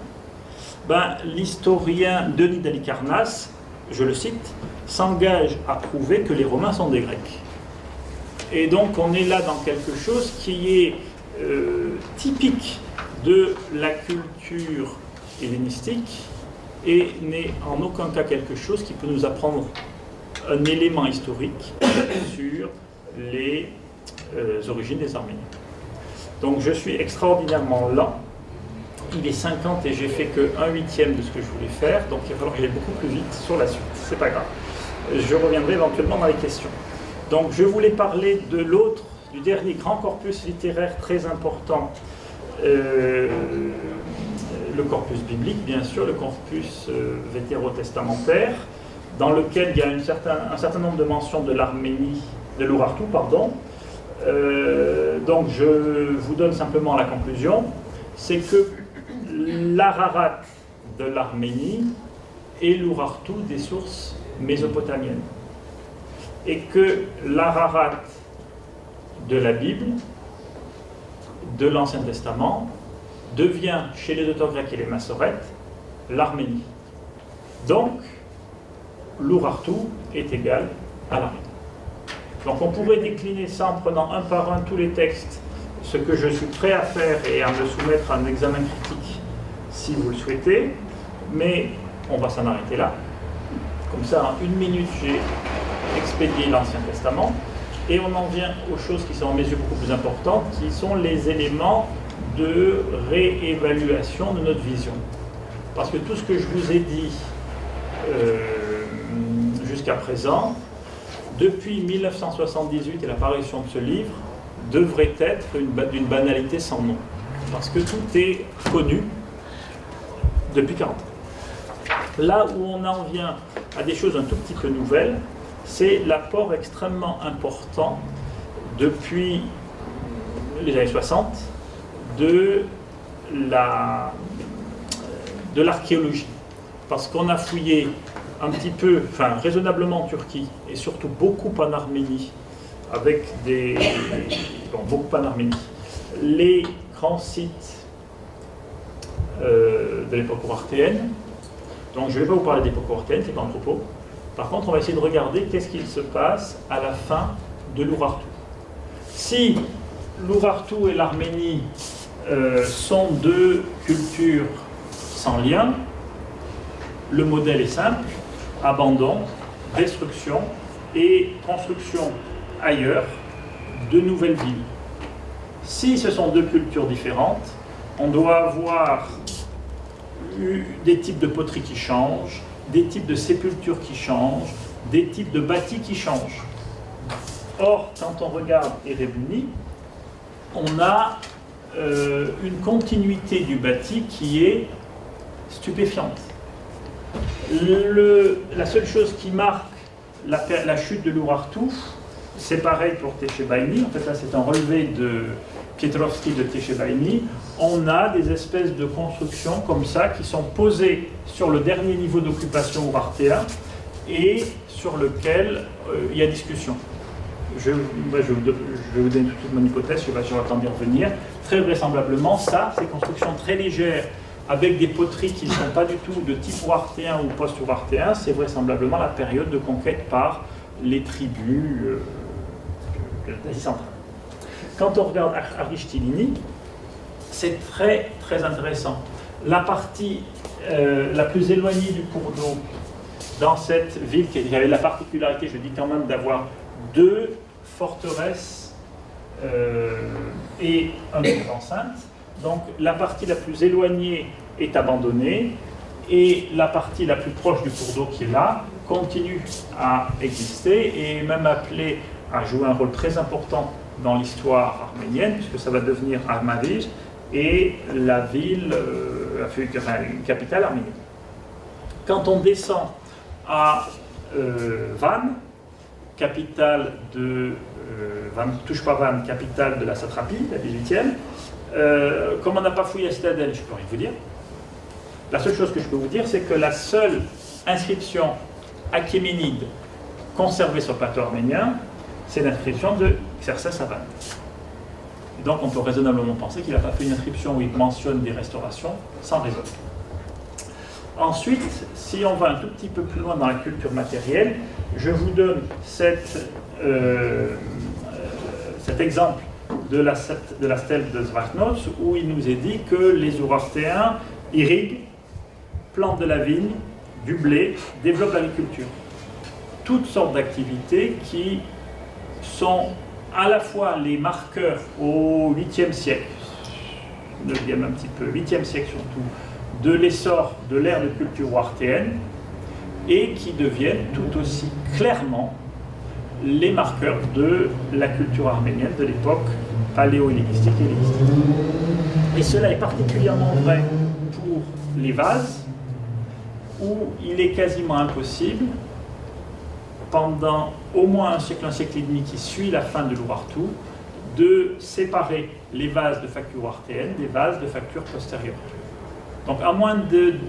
l'historien Denis d'Halicarnasse, je le cite, s'engage à prouver que les Romains sont des Grecs. Et donc on est là dans quelque chose qui est typique de la culture hellénistique et n'est en aucun cas quelque chose qui peut nous apprendre un élément historique sur les origines des Arméniens. Donc je suis extraordinairement lent. Il est 50 et j'ai fait que 1/8 de ce que je voulais faire, donc il va falloir que j'aille beaucoup plus vite sur la suite. C'est pas grave. Je reviendrai éventuellement dans les questions. Donc je voulais parler de du dernier grand corpus littéraire très important, le corpus biblique, bien sûr, le corpus vétérotestamentaire, dans lequel il y a un certain nombre de mentions de l'Arménie, de l'Urartu, pardon. Donc je vous donne simplement la conclusion, c'est que l'Ararat de l'Arménie est l'Urartu des sources mésopotamiennes. Et que l'Ararat de la Bible, de l'Ancien Testament, devient, chez les auteurs grecs et les massorètes, l'Arménie. Donc, l'Urartu est égal à l'Arménie. Donc on pourrait décliner ça en prenant un par un tous les textes, ce que je suis prêt à faire et à me soumettre à un examen critique si vous le souhaitez, mais on va s'en arrêter là. Comme ça, en 1 minute, j'ai expédié l'Ancien Testament et on en vient aux choses qui sont à mes yeux beaucoup plus importantes, qui sont les éléments de réévaluation de notre vision. Parce que tout ce que je vous ai dit jusqu'à présent, depuis 1978 et l'apparition de ce livre, devrait être d'une banalité sans nom. Parce que tout est connu depuis 40 ans. Là où on en vient à des choses un tout petit peu nouvelles, c'est l'apport extrêmement important depuis les années 60 de l'archéologie. Parce qu'on a fouillé un petit peu, raisonnablement en Turquie, et surtout beaucoup en Arménie, beaucoup en Arménie, les grands sites de l'époque urartéenne. Donc je ne vais pas vous parler d'époque urartéenne, c'est pas un propos. Par contre, on va essayer de regarder qu'est-ce qu'il se passe à la fin de l'Urartu. Si l'Urartu et l'Arménie sont deux cultures sans lien, le modèle est simple: abandon, destruction et construction ailleurs de nouvelles villes. Si ce sont deux cultures différentes, on doit avoir des types de poteries qui changent, des types de sépultures qui changent, des types de bâtis qui changent. Or, quand on regarde Erebuni, on a une continuité du bâti qui est stupéfiante. La seule chose qui marque la chute de l'Urartu, c'est pareil pour Techebaini. En fait, là, c'est un relevé de Pietrovski de Techebaini. On a des espèces de constructions comme ça qui sont posées sur le dernier niveau d'occupation urartéen et sur lequel il y a discussion. Je vais vous donner tout de suite mon hypothèse, je vais attendre d'y revenir. Très vraisemblablement, ça, ces constructions très légères avec des poteries qui ne sont pas du tout de type urartéen ou post-urartéen, c'est vraisemblablement la période de conquête par les tribus d'Asie centrale. Quand on regarde Arishtilini, c'est très très intéressant. La partie la plus éloignée du cours d'eau dans cette ville qui avait la particularité, je dis quand même, d'avoir deux forteresses et une enceinte. Donc la partie la plus éloignée est abandonnée Et la partie la plus proche du cours d'eau qui est là continue à exister et est même appelée à jouer un rôle très important dans l'histoire arménienne, puisque ça va devenir Armavir et la ville, une capitale arménienne. Quand on descend à Van, capitale de Tushpavan, capitale de la satrapie, la 18e, comme on n'a pas fouillé la citadelle, je peux rien vous dire. La seule chose que je peux vous dire, c'est que la seule inscription achéménide conservée sur le plateau arménien, c'est l'inscription de Xerxès à Van. Et donc on peut raisonnablement penser qu'il n'a pas fait une inscription où il mentionne des restaurations sans raison. Ensuite, si on va un tout petit peu plus loin dans la culture matérielle, je vous donne cet exemple de la stèle de Zvartnos, où il nous est dit que les Zoroastéens irriguent, plantent de la vigne, du blé, développent l'agriculture. Toutes sortes d'activités qui sont à la fois les marqueurs au 8e siècle, 9e un petit peu, 8e siècle surtout, de l'essor de l'ère de culture ouartéenne, et qui deviennent tout aussi clairement les marqueurs de la culture arménienne de l'époque paléo-hellénistique et hellénistique. Et cela est particulièrement vrai pour les vases, où il est quasiment impossible, pendant au moins un siècle et demi qui suit la fin de l'Urartu, de séparer les vases de facture ouartéenne des vases de facture postérieure. Donc à moins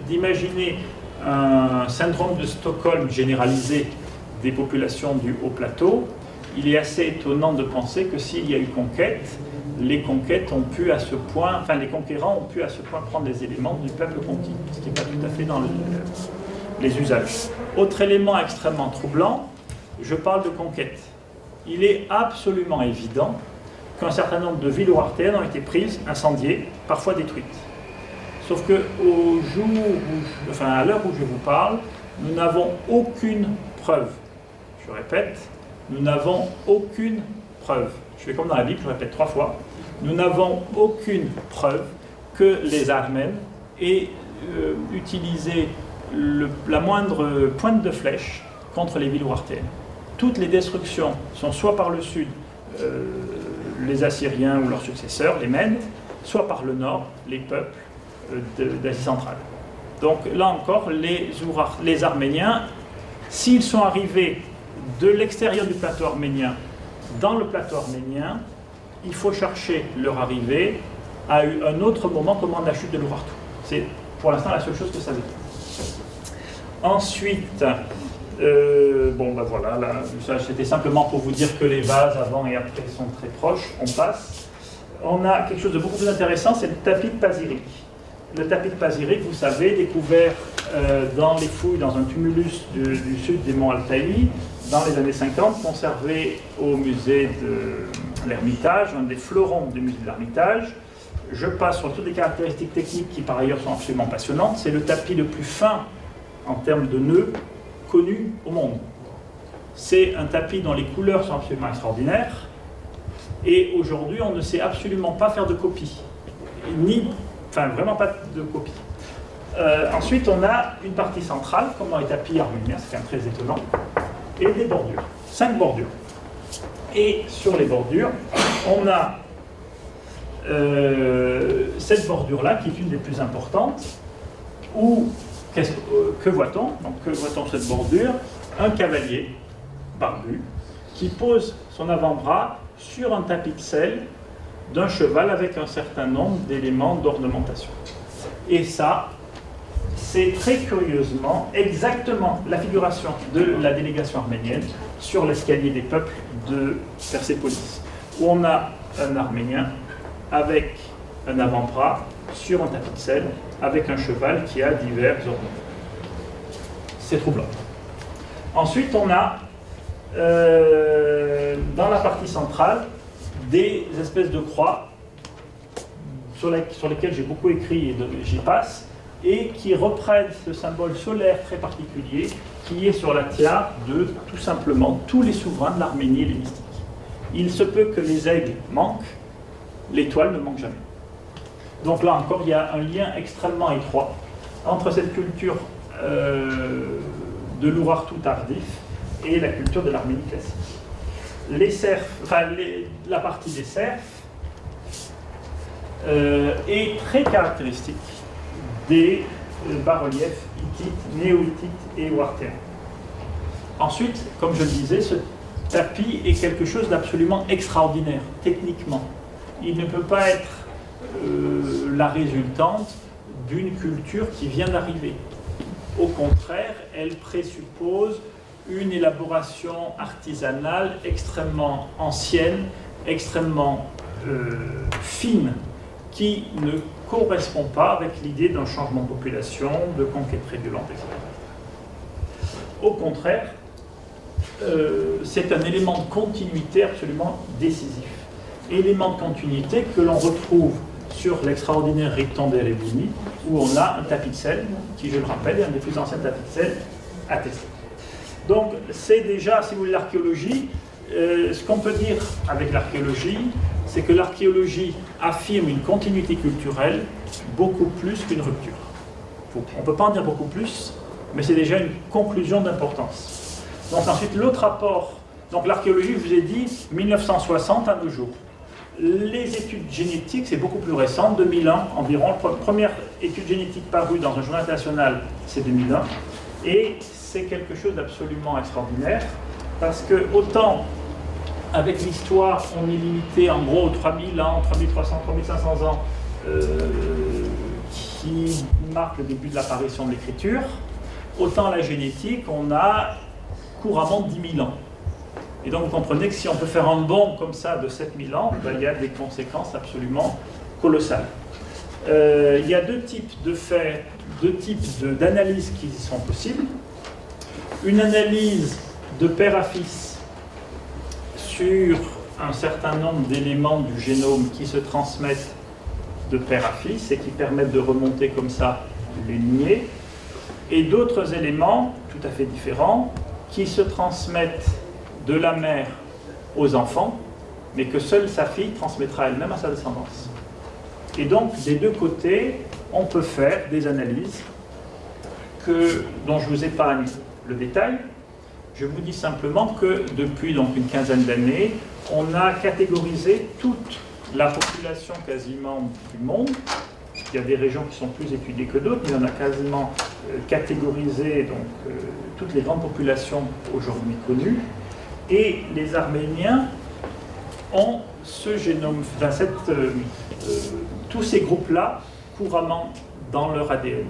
d'imaginer un syndrome de Stockholm généralisé des populations du haut plateau, il est assez étonnant de penser que s'il y a eu conquête, les conquêtes ont pu à ce point, enfin les conquérants ont pu à ce point prendre les éléments du peuple conquis, ce qui n'est pas tout à fait dans les usages. Autre élément extrêmement troublant, je parle de conquête. Il est absolument évident qu'un certain nombre de villes ouartéennes ont été prises, incendiées, parfois détruites. Sauf que à l'heure où je vous parle, nous n'avons aucune preuve. Je répète, nous n'avons aucune preuve. Je fais comme dans la Bible, je répète 3 fois. Nous n'avons aucune preuve que les Armènes aient utilisé la moindre pointe de flèche contre les villes ouartéennes. Toutes les destructions sont soit par le sud, les Assyriens ou leurs successeurs, les Mèdes, soit par le nord, les peuples d'Asie centrale. Donc là encore, les Arméniens, s'ils sont arrivés de l'extérieur du plateau arménien dans le plateau arménien, il faut chercher leur arrivée à un autre moment comme la chute de l'Urartu. C'est pour l'instant la seule chose que ça veut dire. Ensuite, voilà, là, c'était simplement pour vous dire que les vases avant et après sont très proches. On passe. On a quelque chose de beaucoup plus intéressant, c'est le tapis de Pazyryk. Le tapis de Pazyryk, vous savez, découvert dans les fouilles, dans un tumulus du sud des monts Altaï, dans les années 50, conservé au musée de l'Ermitage, un des fleurons du musée de l'Ermitage. Je passe sur toutes les caractéristiques techniques qui par ailleurs sont absolument passionnantes. C'est le tapis le plus fin en termes de nœuds connu au monde. C'est un tapis dont les couleurs sont absolument extraordinaires. Et aujourd'hui, on ne sait absolument pas faire de copie. Vraiment pas de copie. Ensuite, on a une partie centrale, comme dans les tapis arméniens, c'est quand même très étonnant, et des bordures. 5 bordures. Et sur les bordures, on a cette bordure-là, qui est une des plus importantes, où, que voit-on? Donc, que voit-on sur cette bordure? Un cavalier barbu qui pose son avant-bras sur un tapis de selle d'un cheval avec un certain nombre d'éléments d'ornementation. Et ça, c'est très curieusement exactement la figuration de la délégation arménienne sur l'escalier des peuples de Persépolis, où on a un Arménien avec un avant-bras sur un tapis de selle avec un cheval qui a divers ornements. C'est troublant. Ensuite, on a dans la partie centrale des espèces de croix sur lesquelles j'ai beaucoup écrit et j'y passe, et qui reprennent ce symbole solaire très particulier qui est sur la tiare de tout simplement tous les souverains de l'Arménie hellénistique. Il se peut que les aigles manquent, l'étoile ne manque jamais. Donc là encore, il y a un lien extrêmement étroit entre cette culture de l'Urartu tardif et la culture de l'Arménie classique. Les serfs, la partie des serfs est très caractéristique des bas-reliefs hittites, néo-hittites et ouartéens. Ensuite, comme je le disais, ce tapis est quelque chose d'absolument extraordinaire, techniquement. Il ne peut pas être la résultante d'une culture qui vient d'arriver. Au contraire, elle présuppose une élaboration artisanale extrêmement ancienne, extrêmement fine, qui ne correspond pas avec l'idée d'un changement de population, de conquête très violente, etc. Au contraire, c'est un élément de continuité absolument décisif. Élément de continuité que l'on retrouve sur l'extraordinaire ricton d'Erebini, où on a un tapis de sel, qui, je le rappelle, est un des plus anciens tapis de sel attestés. Donc, c'est déjà, si vous voulez, l'archéologie. Ce qu'on peut dire avec l'archéologie, c'est que l'archéologie affirme une continuité culturelle beaucoup plus qu'une rupture. On ne peut pas en dire beaucoup plus, mais c'est déjà une conclusion d'importance. Donc ensuite, l'autre apport, donc l'archéologie, je vous ai dit, 1960 à nos jours. Les études génétiques, c'est beaucoup plus récent, 2001 environ. La première étude génétique parue dans un journal international, c'est 2001. Et c'est quelque chose d'absolument extraordinaire, parce que autant avec l'histoire, on est limité en gros aux 3000 ans, 3300, 3500 ans, qui marquent le début de l'apparition de l'écriture, autant la génétique, on a couramment 10 000 ans. Et donc vous comprenez que si on peut faire un bond comme ça de 7000 ans, ben, il y a des conséquences absolument colossales. Il y a deux types de faits, d'analyses qui sont possibles. Une analyse de père à fils sur un certain nombre d'éléments du génome qui se transmettent de père à fils et qui permettent de remonter comme ça les lignées, et d'autres éléments tout à fait différents qui se transmettent de la mère aux enfants, mais que seule sa fille transmettra elle-même à sa descendance. Et donc, des deux côtés, on peut faire des analyses dont je vous épargne le détail. Je vous dis simplement que depuis donc une quinzaine d'années, on a catégorisé toute la population quasiment du monde. Il y a des régions qui sont plus étudiées que d'autres, mais on a quasiment catégorisé donc, toutes les grandes populations aujourd'hui connues. Et les Arméniens ont ce génome, tous ces groupes-là couramment dans leur ADN.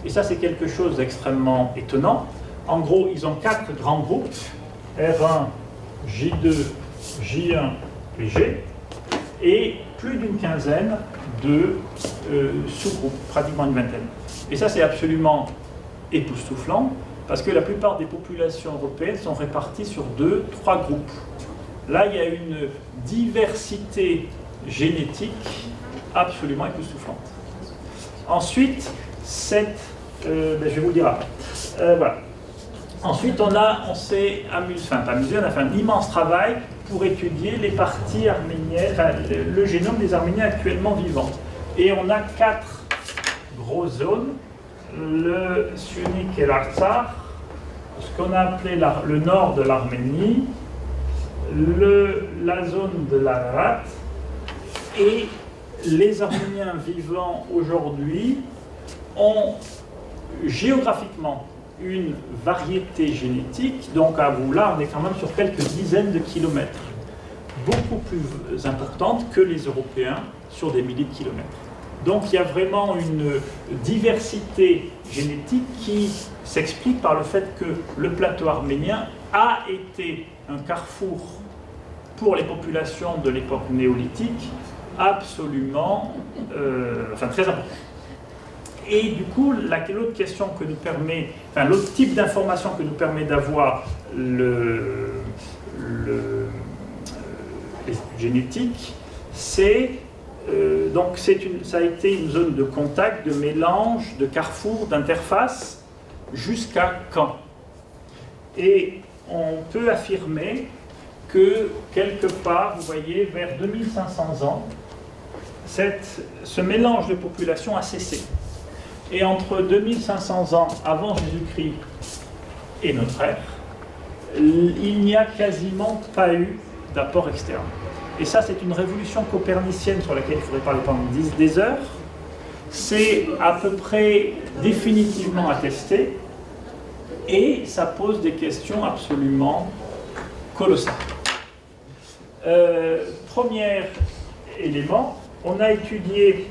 Et ça, c'est quelque chose d'extrêmement étonnant. En gros, ils ont 4 grands groupes, R1, J2, J1 et G, et plus d'une quinzaine de sous-groupes, pratiquement une vingtaine. Et ça, c'est absolument époustouflant, parce que la plupart des populations européennes sont réparties sur 2-3 groupes. Là, il y a une diversité génétique absolument époustouflante. Ensuite, je vais vous le dire après. Voilà. Ensuite, on s'est amusé, on a fait un immense travail pour étudier les parties arméniennes, le génome des Arméniens actuellement vivants. Et on a 4 grosses zones, le Syunik et l'Artsakh, ce qu'on a appelé le nord de l'Arménie, la zone de l'Ararat, et les Arméniens vivant aujourd'hui ont géographiquement une variété génétique, donc à vous là on est quand même sur quelques dizaines de kilomètres, beaucoup plus importante que les Européens sur des milliers de kilomètres. Donc il y a vraiment une diversité génétique qui s'explique par le fait que le plateau arménien a été un carrefour pour les populations de l'époque néolithique absolument très important. Et du coup, l'autre question que nous permet, l'autre type d'information que nous permet d'avoir les études génétiques, c'est ça a été une zone de contact, de mélange, de carrefour, d'interface, jusqu'à quand? Et on peut affirmer que quelque part, vous voyez, vers 2500 ans, ce mélange de population a cessé. Et entre 2500 ans avant Jésus-Christ et notre ère, il n'y a quasiment pas eu d'apport externe. Et ça, c'est une révolution copernicienne sur laquelle il faudrait parler pendant des heures. C'est à peu près définitivement attesté et ça pose des questions absolument colossales. Premier élément, on a étudié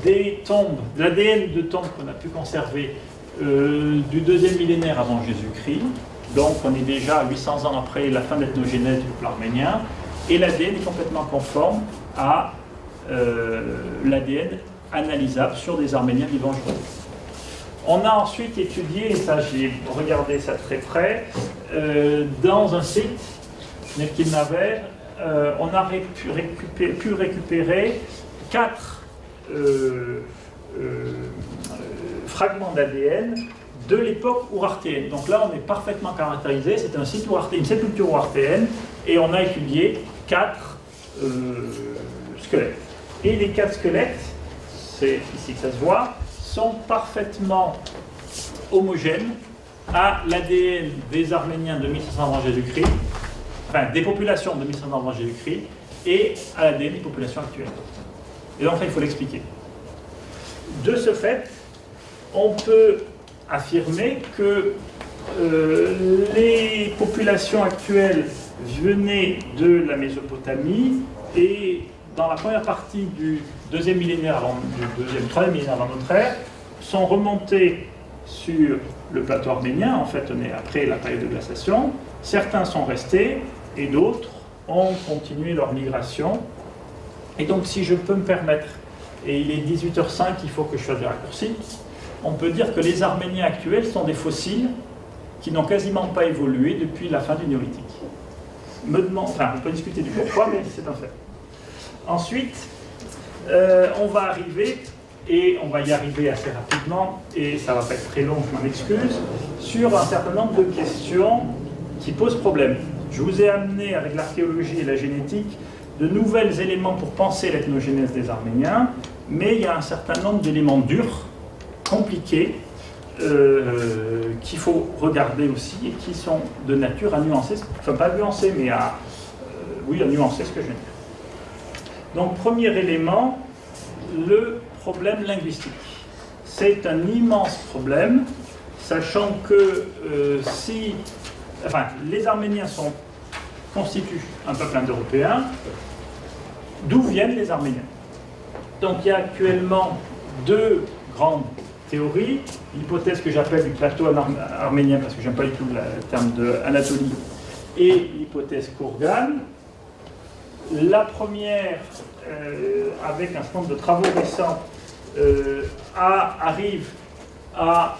des tombes, de l'ADN de tombes qu'on a pu conserver du 2e millénaire avant Jésus-Christ. Donc on est déjà à 800 ans après la fin de l'ethnogénèse du peuple arménien. Et l'ADN est complètement conforme à l'ADN analysable sur des Arméniens vivant aujourd'hui. On a ensuite étudié, et ça j'ai regardé ça très près, dans un site, Nelkin Naver, on a pu récupérer 4 fragments d'ADN de l'époque ourartéenne. Donc là, on est parfaitement caractérisé, c'est un site ourartéen, une sépulture ourartéenne, et on a étudié 4 squelettes. Et les 4 squelettes, c'est ici que ça se voit, sont parfaitement homogènes à l'ADN des Arméniens de 1500 avant Jésus-Christ, enfin des populations de 1500 avant Jésus-Christ, et à l'ADN des populations actuelles. Et donc là, il faut l'expliquer. De ce fait, on peut affirmer que les populations actuelles venaient de la Mésopotamie et dans la première partie du 2e millénaire avant, du 3e millénaire avant notre ère, sont remontées sur le plateau arménien. En fait, on est après la période de glaciation. Certains sont restés et d'autres ont continué leur migration. Et donc, si je peux me permettre, et il est 18h05, il faut que je fasse des raccourcis, on peut dire que les Arméniens actuels sont des fossiles qui n'ont quasiment pas évolué depuis la fin du néolithique. On peut discuter du pourquoi, mais c'est un fait. Ensuite, on va arriver, et on va y arriver assez rapidement, et ça ne va pas être très long, je m'en excuse, sur un certain nombre de questions qui posent problème. Je vous ai amené, avec l'archéologie et la génétique, de nouveaux éléments pour penser l'ethnogénèse des Arméniens, mais il y a un certain nombre d'éléments durs, compliqués, qu'il faut regarder aussi et qui sont de nature à nuancer, enfin pas nuancer, mais à nuancer ce que je viens de dire. Donc, premier élément, le problème linguistique. C'est un immense problème, sachant que les Arméniens constituent un peuple indo-européen. D'où viennent les Arméniens? Donc, il y a actuellement 2 grandes théorie, l'hypothèse que j'appelle du plateau arménien, parce que j'aime pas du tout le terme d'Anatolie, et l'hypothèse Kourgan. La première, avec un certain nombre de travaux récents, arrive à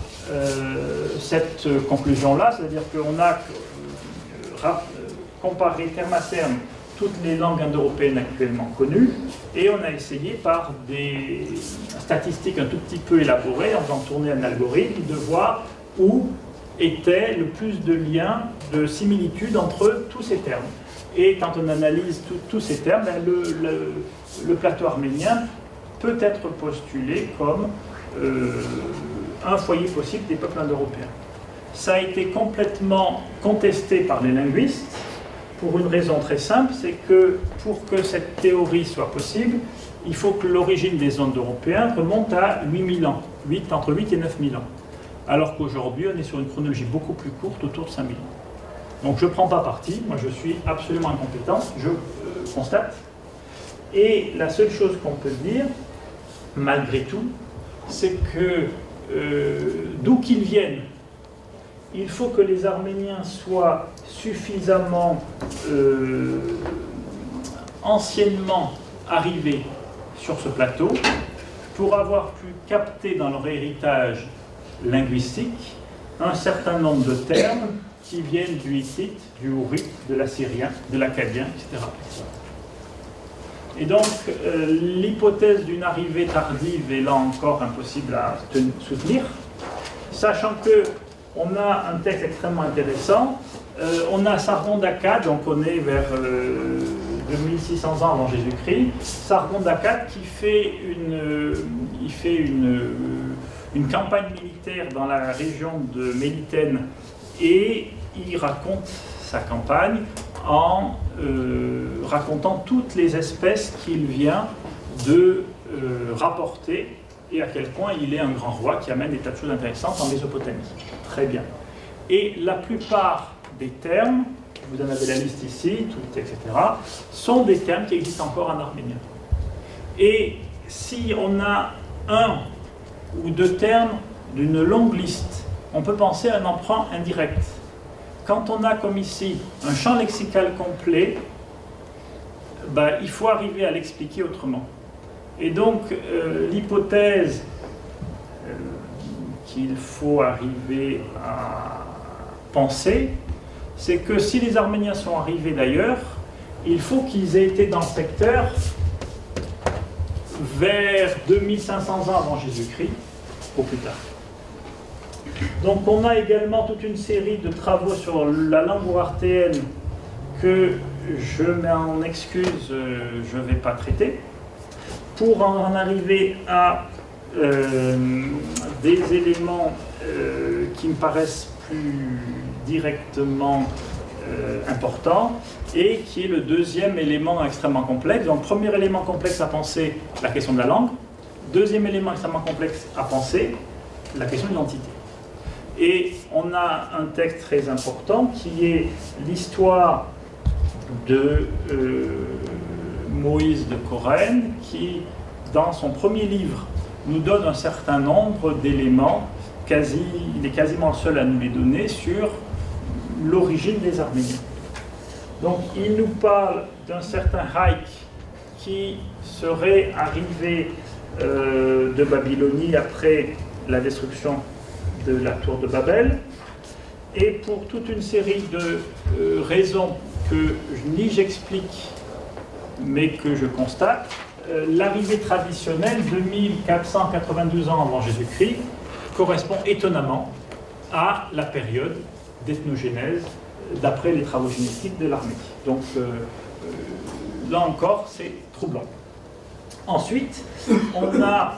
cette conclusion-là, c'est-à-dire qu'on a comparé terme à terme toutes les langues indo-européennes actuellement connues, et on a essayé par des statistiques un tout petit peu élaborées, en faisant tourner un algorithme, de voir où était le plus de liens, de similitudes entre tous ces termes. Et quand on analyse tous ces termes, le plateau arménien peut être postulé comme un foyer possible des peuples indo-européens. Ça a été complètement contesté par les linguistes, pour une raison très simple, c'est que pour que cette théorie soit possible, il faut que l'origine des Indo-Européens remonte à 8000 ans, entre 8 et 9000 ans. Alors qu'aujourd'hui, on est sur une chronologie beaucoup plus courte, autour de 5000 ans. Donc je ne prends pas parti, moi je suis absolument incompétent, je constate. Et la seule chose qu'on peut dire, malgré tout, c'est que d'où qu'ils viennent, il faut que les Arméniens soient suffisamment anciennement arrivés sur ce plateau pour avoir pu capter dans leur héritage linguistique un certain nombre de termes qui viennent du hittite, du hourite, de l'assyrien, de l'akkadien, etc. Et donc, l'hypothèse d'une arrivée tardive est là encore impossible à soutenir, sachant que on a un texte extrêmement intéressant. On a Sargon d'Akkad, donc on est vers 2600 ans avant Jésus-Christ. Sargon d'Akkad qui fait il fait une campagne militaire dans la région de Mélitène et il raconte sa campagne en racontant toutes les espèces qu'il vient de rapporter et à quel point il est un grand roi qui amène des tas de choses intéressantes en Mésopotamie. Très bien. Et la plupart des termes, vous en avez la liste ici, tout, etc., sont des termes qui existent encore en arménien. Et si on a un ou deux termes d'une longue liste, on peut penser à un emprunt indirect. Quand on a comme ici un champ lexical complet, il faut arriver à l'expliquer autrement. Et donc l'hypothèse qu'il faut arriver à penser, c'est que si les Arméniens sont arrivés d'ailleurs, il faut qu'ils aient été dans le secteur vers 2500 ans avant Jésus-Christ, au plus tard. Donc on a également toute une série de travaux sur la langue urartéenne que je m'en excuse, je ne vais pas traiter, pour en arriver à des éléments qui me paraissent plus directement important et qui est le deuxième élément extrêmement complexe. Donc, premier élément complexe à penser, la question de la langue. Deuxième élément extrêmement complexe à penser, la question de l'identité. Et on a un texte très important qui est l'histoire de Moïse de Corène, qui, dans son premier livre, nous donne un certain nombre d'éléments, il est quasiment le seul à nous les donner, sur l'origine des Arméniens. Donc il nous parle d'un certain Haïk qui serait arrivé de Babylonie après la destruction de la tour de Babel, et pour toute une série de raisons que ni j'explique mais que je constate, l'arrivée traditionnelle de 1492 ans avant Jésus-Christ correspond étonnamment à la période d'ethnogénèse d'après les travaux génétiques de l'Arménie. Donc là encore, c'est troublant. Ensuite, on a...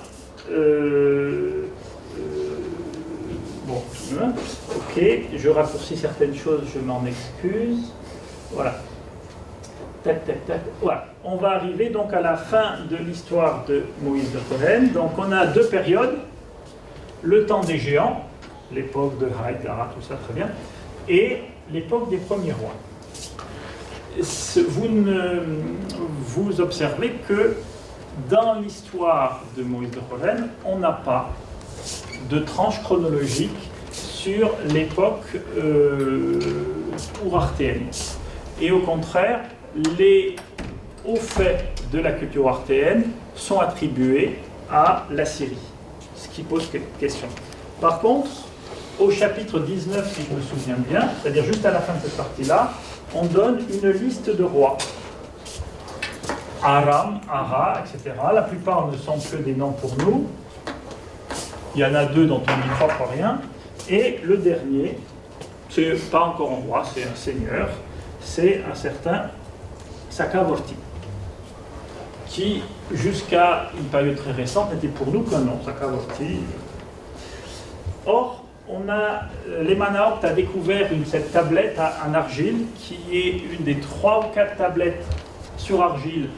ok, je raccourcis certaines choses, je m'en excuse. Voilà. Tac, tac, tac. Voilà. On va arriver donc à la fin de l'histoire de Moïse de Corène. Donc on a deux périodes. Le temps des géants, l'époque de Haïdara, tout ça très bien, et l'époque des premiers rois. Vous observez que dans l'histoire de Moïse de Corène, on n'a pas de tranche chronologique sur l'époque urartéenne. Et au contraire, les hauts faits de la culture urartéenne sont attribués à la Syrie, ce qui pose quelques questions. Par contre, au chapitre 19, si je me souviens bien, c'est-à-dire juste à la fin de cette partie-là, on donne une liste de rois. Aram, Ara, etc. La plupart ne sont que des noms pour nous. Il y en a deux dont on n'y croit pas rien. Et le dernier, c'est pas encore un roi, c'est un seigneur, c'est un certain Sakavorti, qui, jusqu'à une période très récente, n'était pour nous qu'un nom, Sakavorti. Or, les Manaoptes a découvert cette tablette en argile, qui est une des 3 ou 4 tablettes sur argile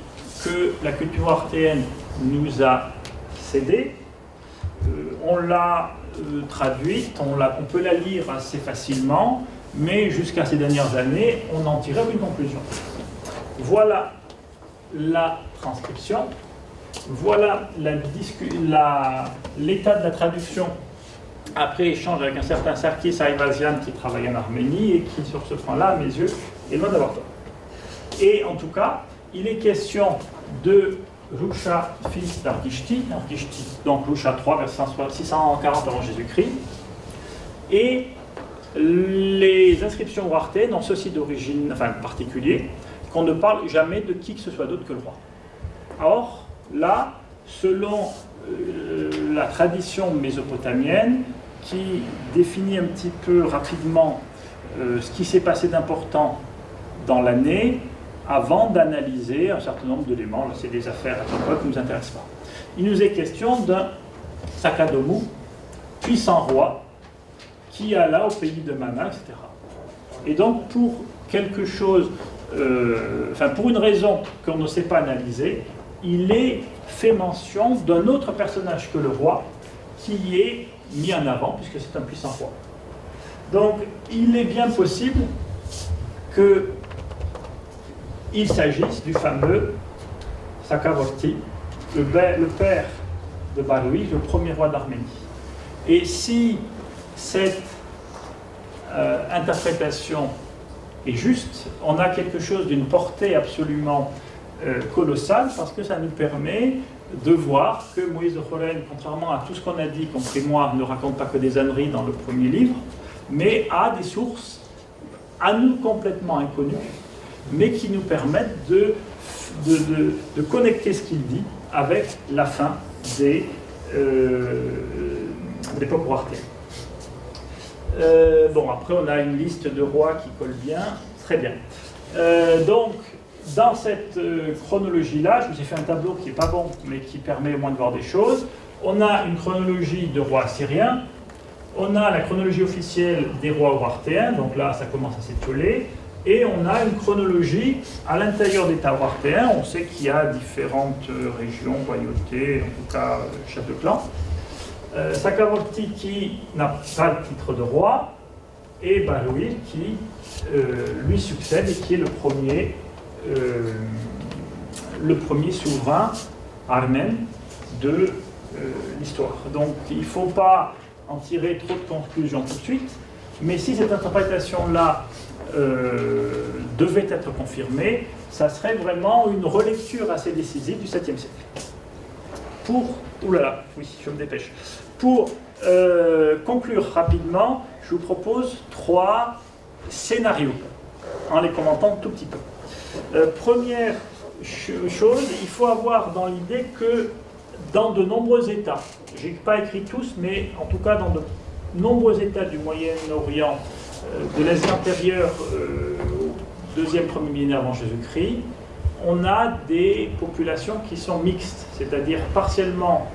que la culture urartéenne nous a cédées. On l'a traduite, on peut la lire assez facilement, mais jusqu'à ces dernières années, on n'en tirait aucune conclusion. Voilà la transcription, voilà l'état de la traduction après échange avec un certain Sarkis Ayvazyan qui travaille en Arménie et qui, sur ce point-là, à mes yeux, est loin d'avoir tort. Et en tout cas, il est question de Rusha, fils d'Argishti, donc Rusha III, vers 640 avant Jésus-Christ, et les inscriptions urartéennes ont ceci d'origine, particulier, qu'on ne parle jamais de qui que ce soit d'autre que le roi. Or, là, selon la tradition mésopotamienne, qui définit un petit peu rapidement ce qui s'est passé d'important dans l'année, avant d'analyser un certain nombre d'éléments. C'est des affaires à l'époque qui ne nous intéressent pas. Il nous est question d'un Sakadomu, puissant roi, qui alla au pays de Mana, etc. Et donc, pour quelque chose, pour une raison qu'on ne sait pas analyser, il est fait mention d'un autre personnage que le roi, qui est mis en avant, puisque c'est un puissant roi. Donc, il est bien possible qu'il s'agisse du fameux Sakavorti, le père de Baruy, le premier roi d'Arménie. Et si cette interprétation est juste, on a quelque chose d'une portée absolument colossale, parce que ça nous permet de voir que Moïse de Khorène, contrairement à tout ce qu'on a dit, compris moi, ne raconte pas que des âneries dans le premier livre, mais a des sources à nous complètement inconnues, mais qui nous permettent de connecter ce qu'il dit avec la fin des l'époque roartienne. Après on a une liste de rois qui colle bien, très bien. Donc, dans cette chronologie-là, je vous ai fait un tableau qui n'est pas bon, mais qui permet au moins de voir des choses. On a une chronologie de rois assyriens, on a la chronologie officielle des rois roartéens, donc là ça commence à s'étioler, et on a une chronologie à l'intérieur des États roartéens. On sait qu'il y a différentes régions, royautés, en tout cas chefs de clan. Sakavorti qui n'a pas le titre de roi, et Baruy qui lui succède et qui est le premier souverain armène de l'histoire. Donc il ne faut pas en tirer trop de conclusions tout de suite, mais si cette interprétation-là devait être confirmée, ça serait vraiment une relecture assez décisive du 7e siècle. Je me dépêche. Pour conclure rapidement, je vous propose 3 scénarios, en les commentant tout petit peu. Première chose, il faut avoir dans l'idée que dans de nombreux États, je n'ai pas écrit tous, mais en tout cas dans de nombreux États du Moyen-Orient, de l'Asie antérieure au 2e, 1er millénaire avant Jésus-Christ, on a des populations qui sont mixtes, c'est-à-dire partiellement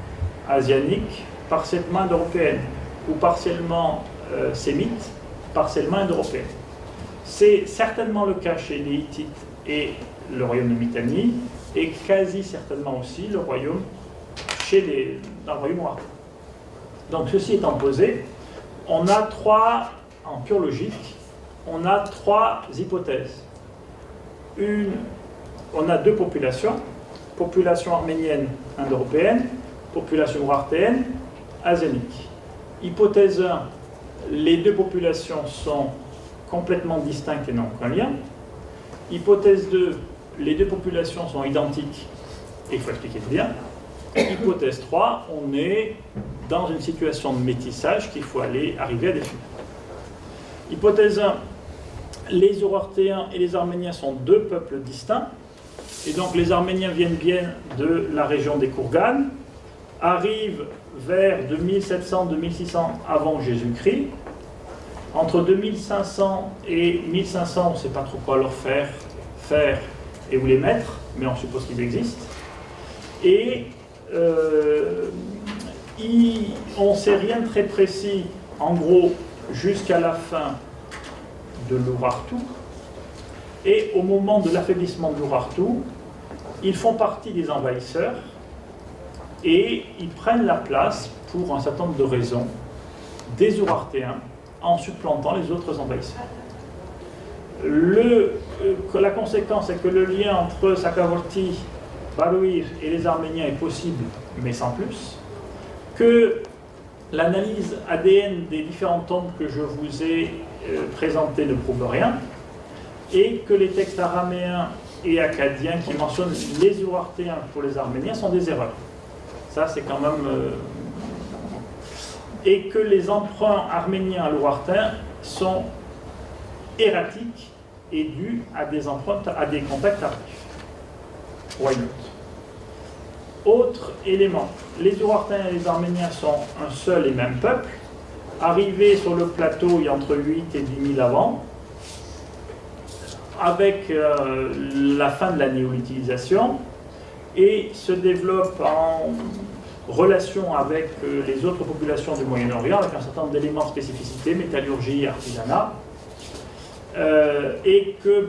asiatiques, partiellement indo-européennes, ou partiellement sémites, partiellement indo-européennes. C'est certainement le cas chez les Hittites et le royaume de Mitanni, et quasi certainement aussi le royaume dans le royaume roartain. Donc ceci étant posé, on a en pure logique, on a 3 hypothèses. On a 2 populations, population arménienne indo-européenne, population roartéenne asiatique. Hypothèse 1, les 2 populations sont complètement distinctes et non aucun lien. Hypothèse 2, les 2 populations sont identiques et il faut expliquer le lien. Hypothèse 3, on est dans une situation de métissage qu'il faut arriver à définir. Hypothèse 1, les Zoroastéens et les Arméniens sont 2 peuples distincts, et donc les Arméniens viennent bien de la région des Kourganes, arrivent vers 2700-2600 avant Jésus-Christ. Entre 2500 et 1500, on ne sait pas trop quoi leur faire et où les mettre, mais on suppose qu'ils existent. Et on ne sait rien de très précis, en gros, jusqu'à la fin de l'Urartu. Et au moment de l'affaiblissement de l'Urartu, ils font partie des envahisseurs et ils prennent la place, pour un certain nombre de raisons, des Urartéens en supplantant les autres envahisseurs. La conséquence est que le lien entre Sakavorti, Baruy et les Arméniens est possible, mais sans plus, que l'analyse ADN des différentes tombes que je vous ai présentées ne prouve rien, et que les textes araméens et akkadiens qui mentionnent les Urartéens pour les Arméniens sont des erreurs. Ça, c'est quand même... Et que les emprunts arméniens à l'Urartain sont erratiques et dus à des emprunts, à des contacts tardifs. Why not? Autre élément, les Urartains et les Arméniens sont un seul et même peuple, arrivés sur le plateau il y a entre 8 et 10 000 avant. avec la fin de la néolithisation et se développe en relation avec les autres populations du Moyen-Orient, avec un certain nombre d'éléments de spécificité, métallurgie, artisanat, et que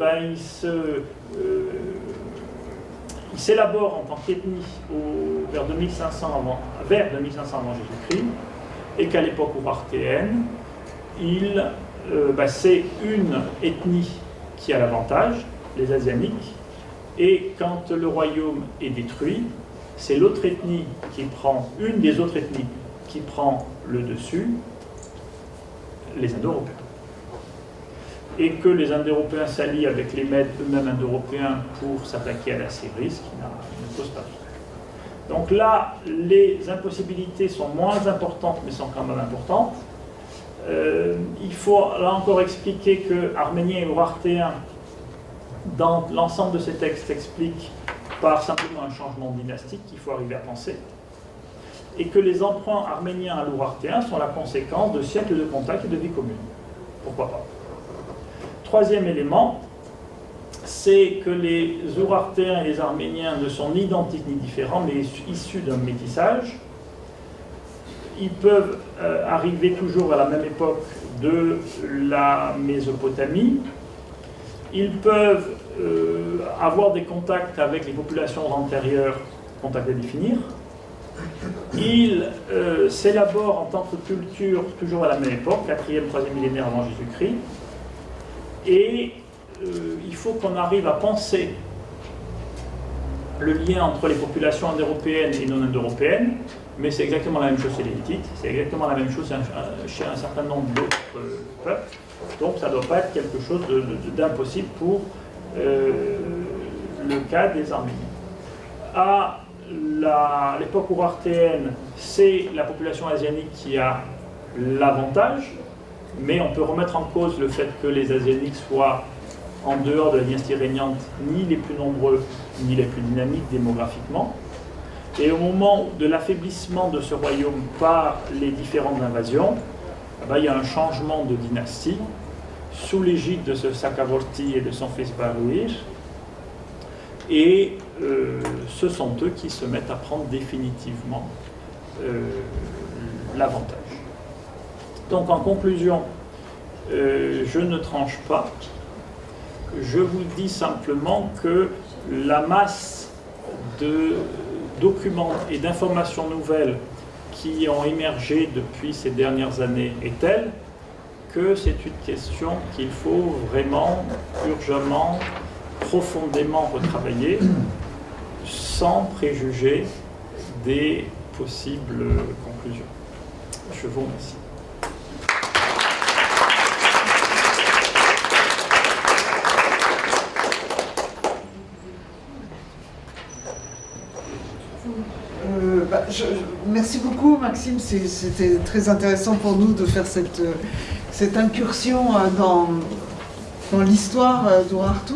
il s'élabore en tant qu'ethnie vers 2500 avant Jésus-Christ, et qu'à l'époque ourartéenne, c'est une ethnie qui a l'avantage, les Asianiques, et quand le royaume est détruit, c'est l'autre ethnie une des autres ethnies qui prend le dessus, les Indo-Européens. Et que les Indo-Européens s'allient avec les Mèdes, eux-mêmes Indo-Européens, pour s'attaquer à la Syrie, ce qui ne pose pas de problème. Donc là, les impossibilités sont moins importantes, mais sont quand même importantes. Il faut là encore expliquer que Arméniens et Urartéens, dans l'ensemble de ces textes, expliquent par simplement un changement dynastique qu'il faut arriver à penser, et que les emprunts arméniens à l'Urartéen sont la conséquence de siècles de contacts et de vie commune. Pourquoi pas? Troisième élément, c'est que les Urartéens et les Arméniens ne sont ni identiques ni différents, mais issus d'un métissage. Ils peuvent arriver toujours à la même époque de la Mésopotamie. Ils peuvent avoir des contacts avec les populations antérieures, contacts à définir. Ils s'élaborent en tant que culture toujours à la même époque, 4e, 3e millénaire avant Jésus-Christ. Et il faut qu'on arrive à penser le lien entre les populations indo-européennes et non indo-européennes, mais c'est exactement la même chose chez les Hittites, c'est exactement la même chose chez un certain nombre d'autres peuples, donc ça ne doit pas être quelque chose d'impossible pour le cas des Arméniens. À l'époque ourartéenne, c'est la population asianique qui a l'avantage, mais on peut remettre en cause le fait que les Asiatiques soient en dehors de la dynastie régnante, ni les plus nombreux, ni les plus dynamiques démographiquement. Et au moment de l'affaiblissement de ce royaume par les différentes invasions, il y a un changement de dynastie sous l'égide de ce Sakavorti et de son fils Baruir. Et ce sont eux qui se mettent à prendre définitivement l'avantage. Donc en conclusion, je ne tranche pas. Je vous dis simplement que la masse de documents et d'informations nouvelles qui ont émergé depuis ces dernières années est telle que c'est une question qu'il faut vraiment, urgemment, profondément retravailler, sans préjuger des possibles conclusions. Je vous remercie. Merci beaucoup Maxime, c'était très intéressant pour nous de faire cette incursion dans l'histoire d'Urartu.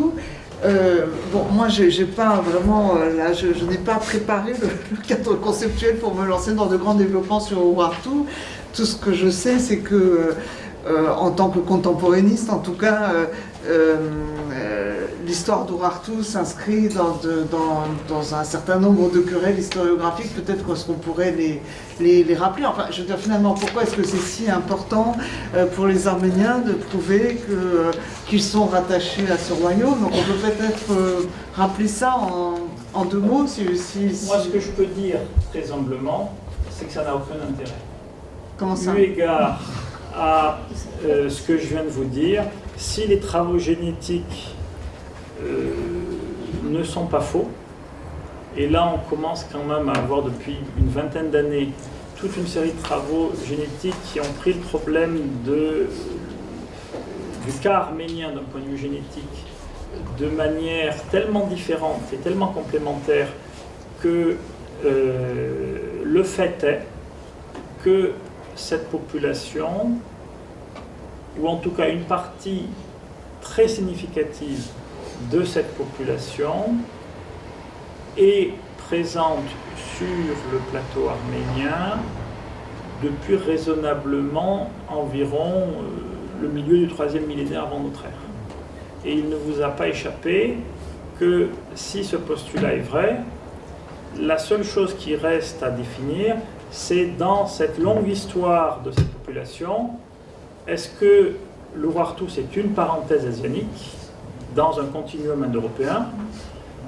Moi j'ai pas vraiment, là je n'ai pas préparé le cadre conceptuel pour me lancer dans de grands développements sur Urartu. Tout ce que je sais, c'est que en tant que contemporainiste en tout cas, l'histoire d'Urartu s'inscrit dans un certain nombre de querelles historiographiques, peut-être qu'on pourrait les rappeler. Enfin, je veux dire, finalement, pourquoi est-ce que c'est si important pour les Arméniens de prouver qu'ils sont rattachés à ce royaume? Donc on peut peut-être rappeler ça en deux mots. Moi, ce que je peux dire, très humblement, c'est que ça n'a aucun intérêt. Comment ça? Eu égard à ce que je viens de vous dire, si les travaux génétiques ne sont pas faux, et là on commence quand même à avoir depuis une vingtaine d'années toute une série de travaux génétiques qui ont pris le problème du cas arménien d'un point de vue génétique de manière tellement différente et tellement complémentaire que le fait est que cette population, ou en tout cas une partie très significative de cette population, est présente sur le plateau arménien depuis raisonnablement environ le milieu du 3e millénaire avant notre ère. et il ne vous a pas échappé que si ce postulat est vrai, la seule chose qui reste à définir, c'est dans cette longue histoire de cette population, est-ce que l'Urartu c'est une parenthèse asianique dans un continuum indo-européen,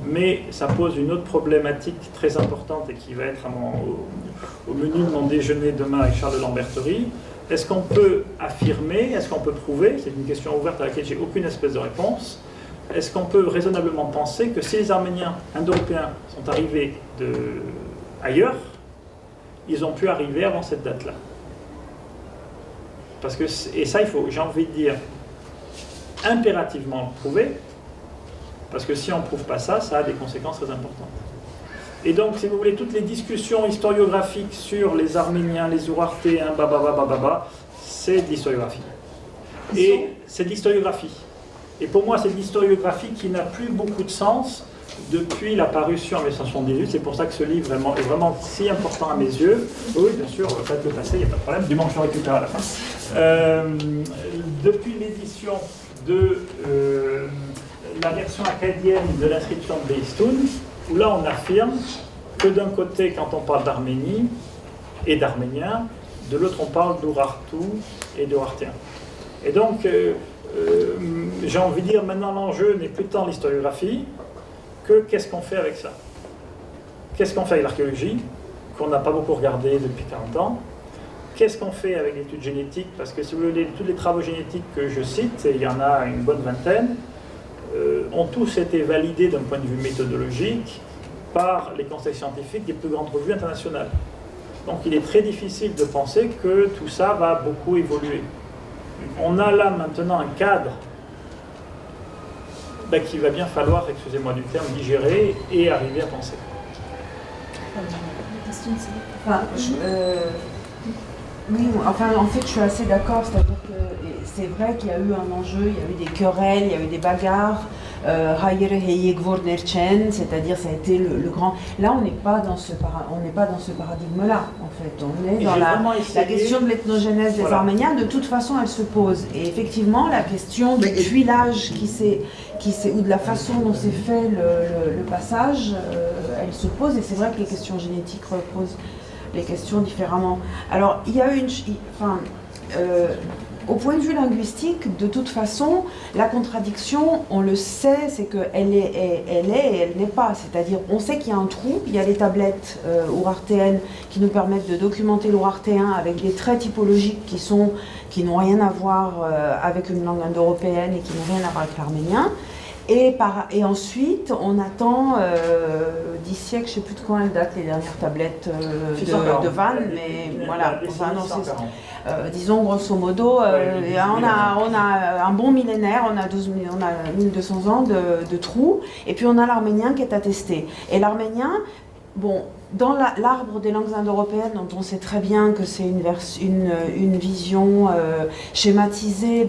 mais ça pose une autre problématique très importante et qui va être au menu de mon déjeuner demain avec Charles de Lamberterie. Est-ce qu'on peut affirmer, est-ce qu'on peut prouver, c'est une question ouverte à laquelle j'ai aucune espèce de réponse, est-ce qu'on peut raisonnablement penser que si les Arméniens indo-européens sont arrivés ailleurs, ils ont pu arriver avant cette date-là? Parce que, et ça, j'ai envie de dire, impérativement le prouver, parce que si on ne prouve pas ça, ça a des conséquences très importantes. Et donc, si vous voulez, toutes les discussions historiographiques sur les Arméniens, les Urartéens, c'est de l'historiographie. Et c'est de l'historiographie. Et pour moi, c'est de l'historiographie qui n'a plus beaucoup de sens depuis la parution en 1978. C'est pour ça que ce livre est vraiment si important à mes yeux. Oui, bien sûr, faites-le passer, il n'y a pas de problème. Du moment que je le récupère à la fin. Depuis l'édition de la version acadienne de l'inscription de Behistun, où là on affirme que d'un côté, quand on parle d'Arménie et d'Arméniens, de l'autre on parle d'Urartu et d'Urartéens. Et donc, j'ai envie de dire, maintenant l'enjeu n'est plus tant l'historiographie que qu'est-ce qu'on fait avec ça. Qu'est-ce qu'on fait avec l'archéologie, qu'on n'a pas beaucoup regardé depuis 40 ans. Qu'est-ce qu'on fait avec l'étude génétique? Parce que si vous voulez, tous les travaux génétiques que je cite, et il y en a une bonne vingtaine, ont tous été validés d'un point de vue méthodologique par les conseils scientifiques des plus grandes revues internationales. Donc il est très difficile de penser que tout ça va beaucoup évoluer. On a là maintenant un cadre qu'il va bien falloir, excusez-moi du terme, digérer et arriver à penser. Oui, enfin, en fait, je suis assez d'accord, c'est-à-dire que c'est vrai qu'il y a eu un enjeu, il y a eu des querelles, il y a eu des bagarres, c'est-à-dire ça a été le grand... Là, on n'est pas dans ce paradigme-là, en fait. On est dans la question de l'ethnogénèse des Arméniens. De toute façon, elle se pose. Et effectivement, la question du tuilage ou de la façon dont s'est fait le passage, elle se pose. Et c'est vrai que les questions génétiques reposent les questions différemment. Alors, il y a au point de vue linguistique, de toute façon, la contradiction, on le sait, c'est qu'elle est et elle n'est pas. C'est-à-dire, on sait qu'il y a un trou, il y a les tablettes urartéennes qui nous permettent de documenter l'urartéen avec des traits typologiques qui n'ont rien à voir avec une langue indo-européenne et qui n'ont rien à voir avec l'arménien. Et ensuite, on attend 10 siècles, je ne sais plus de quand elles datent les dernières tablettes de Vannes, mais voilà, disons grosso modo, on a un bon millénaire, on a 1200 ans de trous, et puis on a l'arménien qui est attesté. Et l'arménien, bon, dans l'arbre des langues indo-européennes, dont on sait très bien que c'est une vision schématisée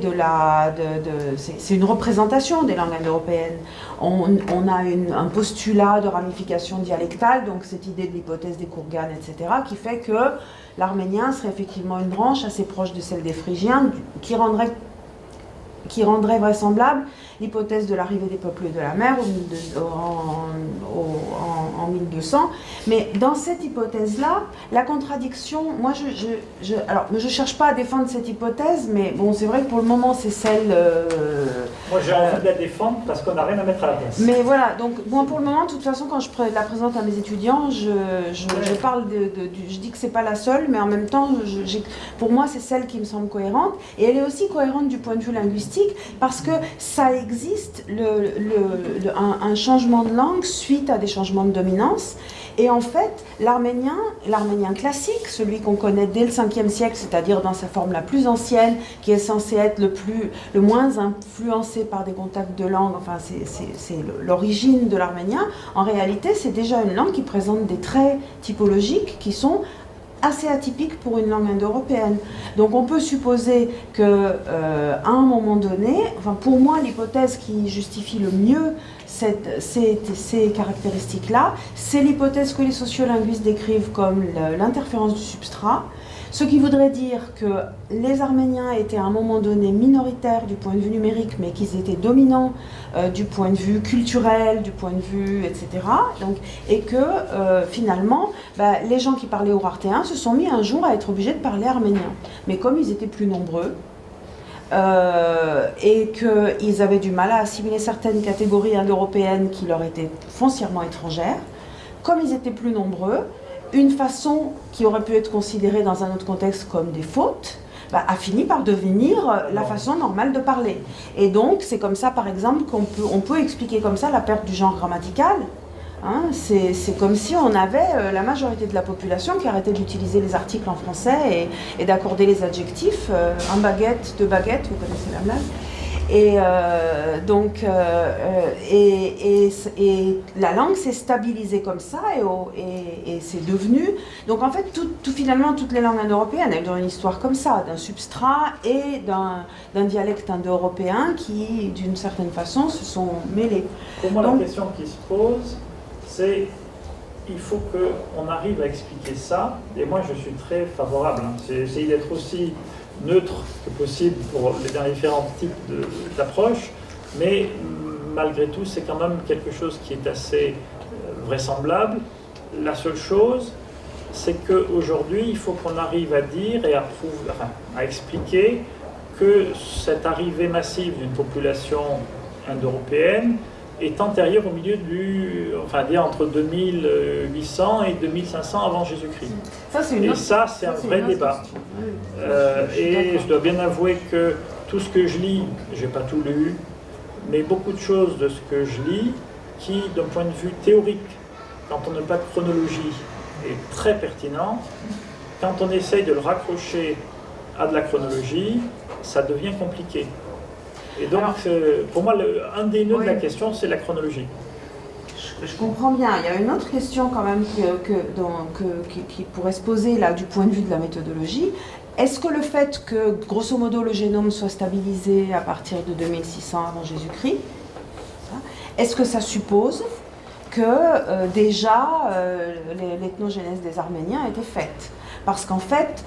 c'est une représentation des langues indo-européennes. On a un postulat de ramification dialectale, donc cette idée de l'hypothèse des Kourganes, etc., qui fait que l'arménien serait effectivement une branche assez proche de celle des Phrygiens, qui rendrait vraisemblable l'hypothèse de l'arrivée des peuples de la mer en 1200. Mais dans cette hypothèse-là, la contradiction, moi je ne cherche pas à défendre cette hypothèse, mais bon, c'est vrai que pour le moment c'est celle... moi j'ai envie de la défendre parce qu'on n'a rien à mettre à la place. Mais voilà, donc moi pour le moment, de toute façon, quand je la présente à mes étudiants, je parle je dis que c'est pas la seule, mais en même temps, pour moi c'est celle qui me semble cohérente, et elle est aussi cohérente du point de vue linguistique, parce que ça existe un changement de langue suite à des changements de dominance. Et en fait, l'arménien classique, celui qu'on connaît dès le 5e siècle, c'est-à-dire dans sa forme la plus ancienne, qui est censé être le moins influencé par des contacts de langue, enfin c'est l'origine de l'arménien, en réalité c'est déjà une langue qui présente des traits typologiques qui sont assez atypique pour une langue indo-européenne. Donc on peut supposer qu'à un moment donné, enfin pour moi l'hypothèse qui justifie le mieux ces caractéristiques-là. C'est l'hypothèse que les sociolinguistes décrivent comme l'interférence du substrat, ce qui voudrait dire que les Arméniens étaient à un moment donné minoritaires du point de vue numérique, mais qu'ils étaient dominants du point de vue culturel, du point de vue, etc. Donc, et que finalement, les gens qui parlaient urartéen se sont mis un jour à être obligés de parler arménien. Mais comme ils étaient plus nombreux, et qu'ils avaient du mal à assimiler certaines catégories indo-européennes qui leur étaient foncièrement étrangères, comme ils étaient plus nombreux, une façon qui aurait pu être considérée dans un autre contexte comme des fautes, a fini par devenir la façon normale de parler. Et donc, c'est comme ça, par exemple, qu'on peut expliquer comme ça la perte du genre grammatical. Hein, c'est comme si on avait la majorité de la population qui arrêtait d'utiliser les articles en français et d'accorder les adjectifs. Un baguette, deux baguettes, vous connaissez la blague. Et la langue s'est stabilisée comme ça et c'est devenu... Donc en fait, finalement, toutes les langues indo-européennes, elles ont une histoire comme ça, d'un substrat et d'un dialecte indo-européen qui, d'une certaine façon, se sont mêlés. Pour moi, la question qui se pose, c'est il faut qu'on arrive à expliquer ça, et moi je suis très favorable. J'ai essayé d'être aussi neutre que possible pour les différents types d'approches, mais malgré tout, c'est quand même quelque chose qui est assez vraisemblable. La seule chose, c'est qu'aujourd'hui, il faut qu'on arrive à dire et à expliquer que cette arrivée massive d'une population indo-européenne est antérieure au milieu entre 2800 et 2500 avant Jésus-Christ. Et ça, c'est un vrai débat. Et je dois bien avouer que tout ce que je lis, je n'ai pas tout lu, mais beaucoup de choses de ce que je lis, qui, d'un point de vue théorique, quand on n'a pas de chronologie, est très pertinent. Quand on essaye de le raccrocher à de la chronologie, ça devient compliqué. Et donc, pour moi, un des nœuds de la question, c'est la chronologie. Je comprends bien. Il y a une autre question quand même qui pourrait se poser là du point de vue de la méthodologie. Est-ce que le fait que, grosso modo, le génome soit stabilisé à partir de 2600 avant Jésus-Christ, est-ce que ça suppose que déjà l'ethnogénèse des Arméniens a été faite? Parce qu'en fait,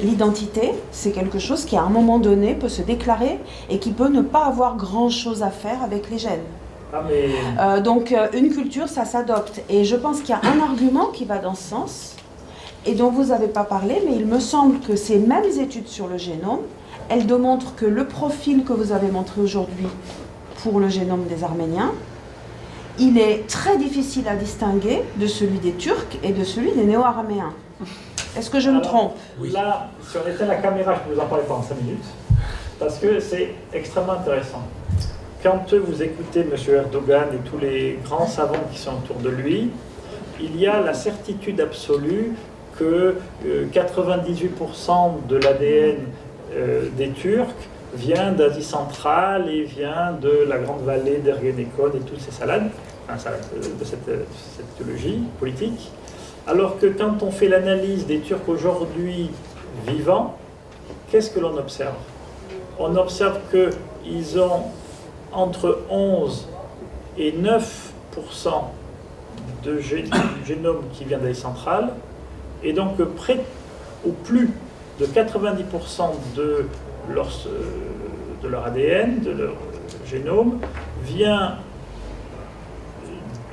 l'identité, c'est quelque chose qui, à un moment donné, peut se déclarer et qui peut ne pas avoir grand-chose à faire avec les gènes. Donc, une culture, ça s'adopte. Et je pense qu'il y a un argument qui va dans ce sens, et dont vous n'avez pas parlé, mais il me semble que ces mêmes études sur le génome, elles démontrent que le profil que vous avez montré aujourd'hui pour le génome des Arméniens, il est très difficile à distinguer de celui des Turcs et de celui des Néo-Araméens. Est-ce que je me trompe? Là, si on était à la caméra, je peux vous en parler pendant 5 minutes, parce que c'est extrêmement intéressant. Quand vous écoutez M. Erdogan et tous les grands savants qui sont autour de lui, il y a la certitude absolue que 98% de l'ADN des Turcs vient d'Asie centrale et vient de la grande vallée d'Ergenekon et toutes ces salades, de cette théologie politique. Alors que quand on fait l'analyse des Turcs aujourd'hui vivants, qu'est-ce que l'on observe? On observe qu'ils ont entre 11 et 9% du génome qui vient d'Asie centrale, et donc près ou plus de 90% de leur ADN, de leur génome, vient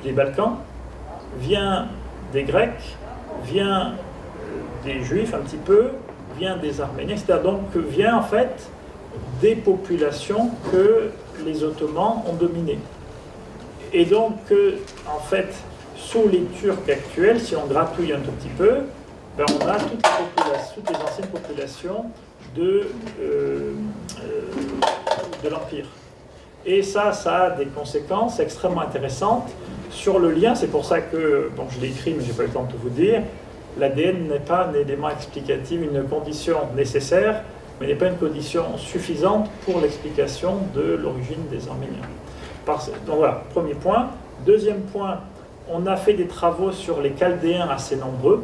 des Balkans, vient des Grecs, vient des Juifs un petit peu, vient des Arméniens, etc. Donc vient en fait des populations que les Ottomans ont dominées. Et donc, en fait, sous les Turcs actuels, si on gratouille un tout petit peu, on a toutes les anciennes populations de l'Empire. Et ça a des conséquences extrêmement intéressantes sur le lien. C'est pour ça que, bon, je l'ai écrit, mais je n'ai pas eu le temps de tout vous dire, l'ADN n'est pas un élément explicatif, une condition nécessaire, mais n'est pas une condition suffisante pour l'explication de l'origine des Arméniens. Donc voilà, premier point. Deuxième point, on a fait des travaux sur les Chaldéens assez nombreux,